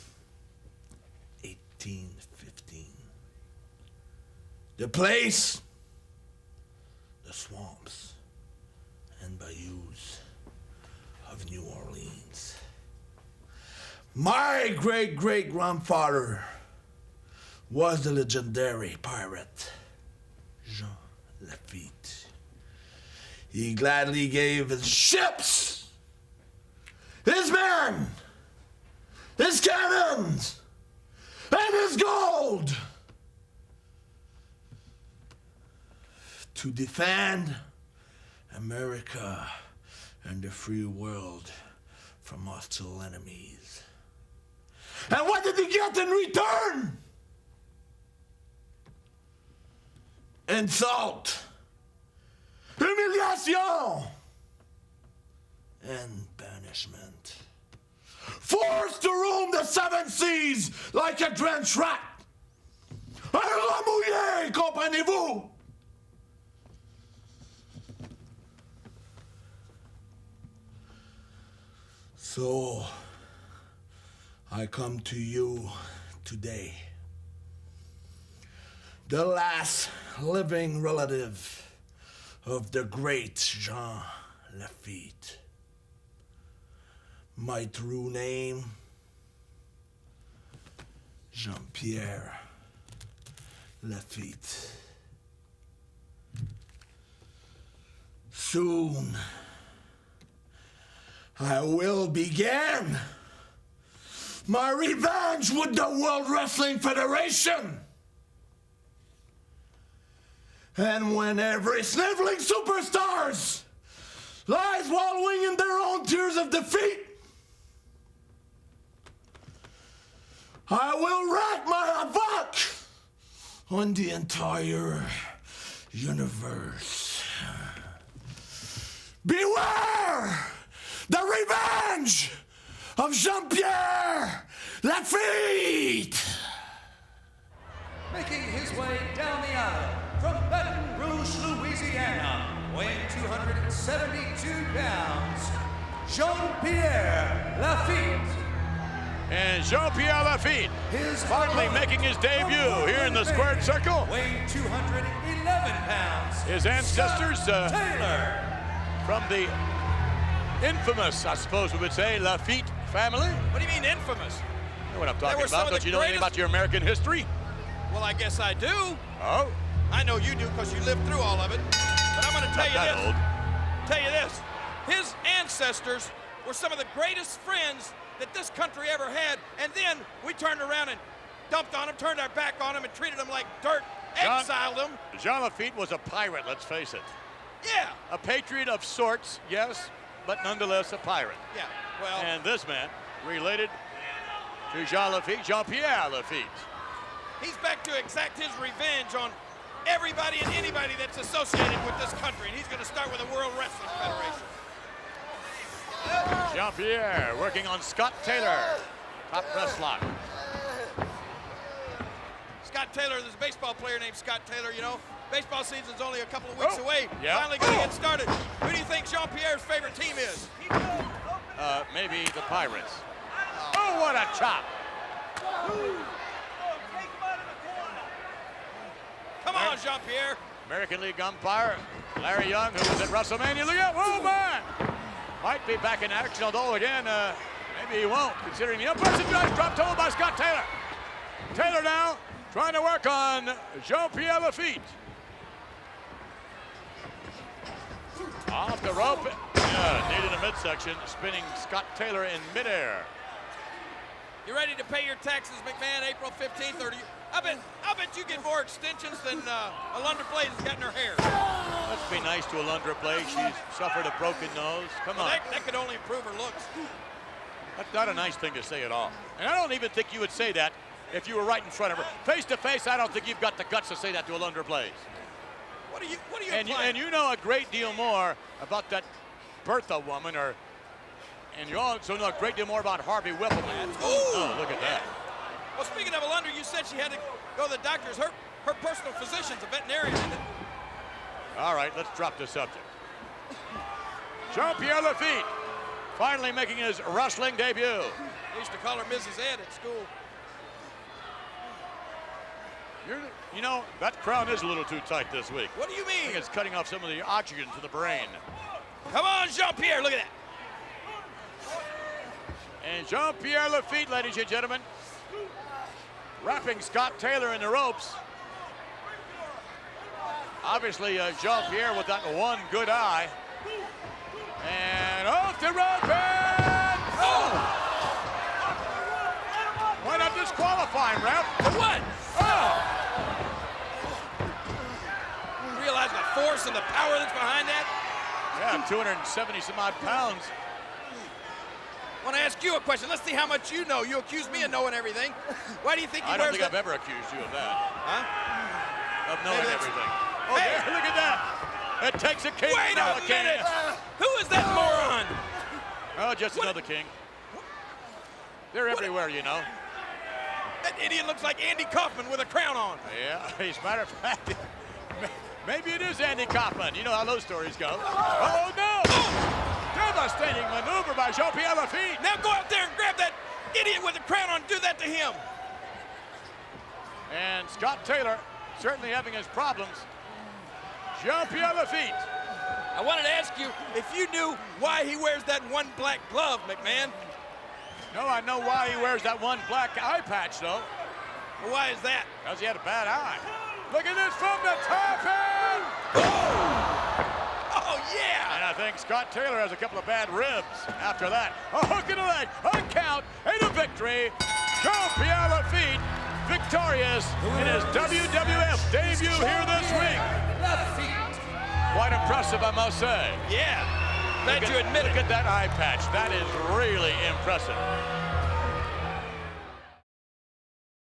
1815. The place, the swamps and bayous of New Orleans. My great-great-grandfather was the legendary pirate Jean Lafitte. He gladly gave his ships, his men, his cannons, and his gold to defend America and the free world from hostile enemies. And what did he get in return? Insult, humiliation, and banishment. Forced to roam the 7 seas like a drenched rat. Un rat mouillé, comprenez-vous? So, I come to you today, the last living relative of the great Jean Lafitte. My true name, Jean-Pierre Lafitte. Soon, I will begin my revenge with the World Wrestling Federation. And when every sniveling superstars lies wallowing in their own tears of defeat, I will wreak my havoc on the entire universe. Beware the revenge of Jean-Pierre Lafitte! Making his way down the aisle from Baton Rouge, Louisiana, weighing 272 pounds, Jean-Pierre Lafitte. And Jean-Pierre Lafitte finally making his debut here in the squared circle. Weighing 211 pounds. His ancestors Taylor. From the infamous, I suppose we would say, Lafitte family. What do you mean infamous? You know what I'm talking about. Don't you know anything about your American history? Well, I guess I do. Oh? I know you do because you lived through all of it. But I'm going to tell you this. Old. Tell you this. His ancestors were some of the greatest friends that this country ever had, and then we turned around and dumped on them, turned our back on them, and treated them like dirt, exiled them. Jean Lafitte was a pirate, let's face it. Yeah. A patriot of sorts, yes, but nonetheless a pirate. Yeah, well. And this man, related to Jean Lafitte, Jean-Pierre Lafitte. He's back to exact his revenge on everybody and anybody that's associated with this country, and he's going to start with the World Wrestling Federation. Jean-Pierre working on Scott Taylor, top press lock. Scott Taylor, there's a baseball player named Scott Taylor, you know. Baseball season's only a couple of weeks away. Yeah. Finally going to get started. Who do you think Jean-Pierre's favorite team is? Maybe the Pirates. Oh, what a chop. Come on, Jean-Pierre. American League umpire Larry Young, who was at WrestleMania. Look out, whoa, man! Might be back in action, although again, maybe he won't, considering the umpire's advice dropped home by Scott Taylor. Taylor now trying to work on Jean-Pierre Lafitte. Off the rope, needed a midsection, spinning Scott Taylor in midair. You ready to pay your taxes, McMahon, April 15th? Or do you, I bet you get more extensions than Alundra Blaze has got in her hair. Let's be nice to Alundra Blaze. She's suffered a broken nose. Come on. That could only improve her looks. That's not a nice thing to say at all. And I don't even think you would say that if you were right in front of her. Face to face, I don't think you've got the guts to say that to Alundra Blaze. What are you and you know a great deal more about that Bertha woman, and you also know a great deal more about Harvey Whippleman. Oh, look at that. Well, speaking of Alundra, you said she had to go to the doctors. Her personal physician's a veterinarian, isn't it? All right, let's drop the subject. Jean-Pierre Lafitte finally making his wrestling debut. They used to call her Mrs. Ed at school. You know, that crown is a little too tight this week. What do you mean? I think it's cutting off some of the oxygen to the brain. Come on, Jean-Pierre, look at that. And Jean-Pierre Lafitte, ladies and gentlemen, wrapping Scott Taylor in the ropes. Obviously, Jean-Pierre with that one good eye. And off the rope, and why not disqualify him, ref? For what? Oh! Realize the force and the power that's behind that. Yeah, 270 some odd pounds. I want to ask you a question. Let's see how much you know. You accuse me of knowing everything. Why do you think he I don't wears think that? I've ever accused you of that. Huh? Of knowing everything. Oh, Hey. yeah, look at that. It takes a king. Wait to know a minute. Who is that moron? Oh, just another king. They're everywhere, you know. That idiot looks like Andy Kaufman with a crown on. Yeah, as a matter of fact, maybe it is Andy Kaufman. You know how those stories go. Oh, no! Devastating maneuver by Jean-Pierre Lafitte. Now go out there and grab that idiot with the crown on and do that to him. And Scott Taylor certainly having his problems. Jean-Pierre Lafitte. I wanted to ask you if you knew why he wears that one black glove, McMahon. No, I know why he wears that one black eye patch, though. Well, why is that? Because he had a bad eye. Look at this from the top end! Oh, yeah! And I think Scott Taylor has a couple of bad ribs after that. A hook in the leg, a count, and a victory. Jean-Pierre Lafitte victorious in his WWF debut here this week. Quite impressive, I must say. Yeah. Glad you admit it. Look at that eye patch. That is really impressive.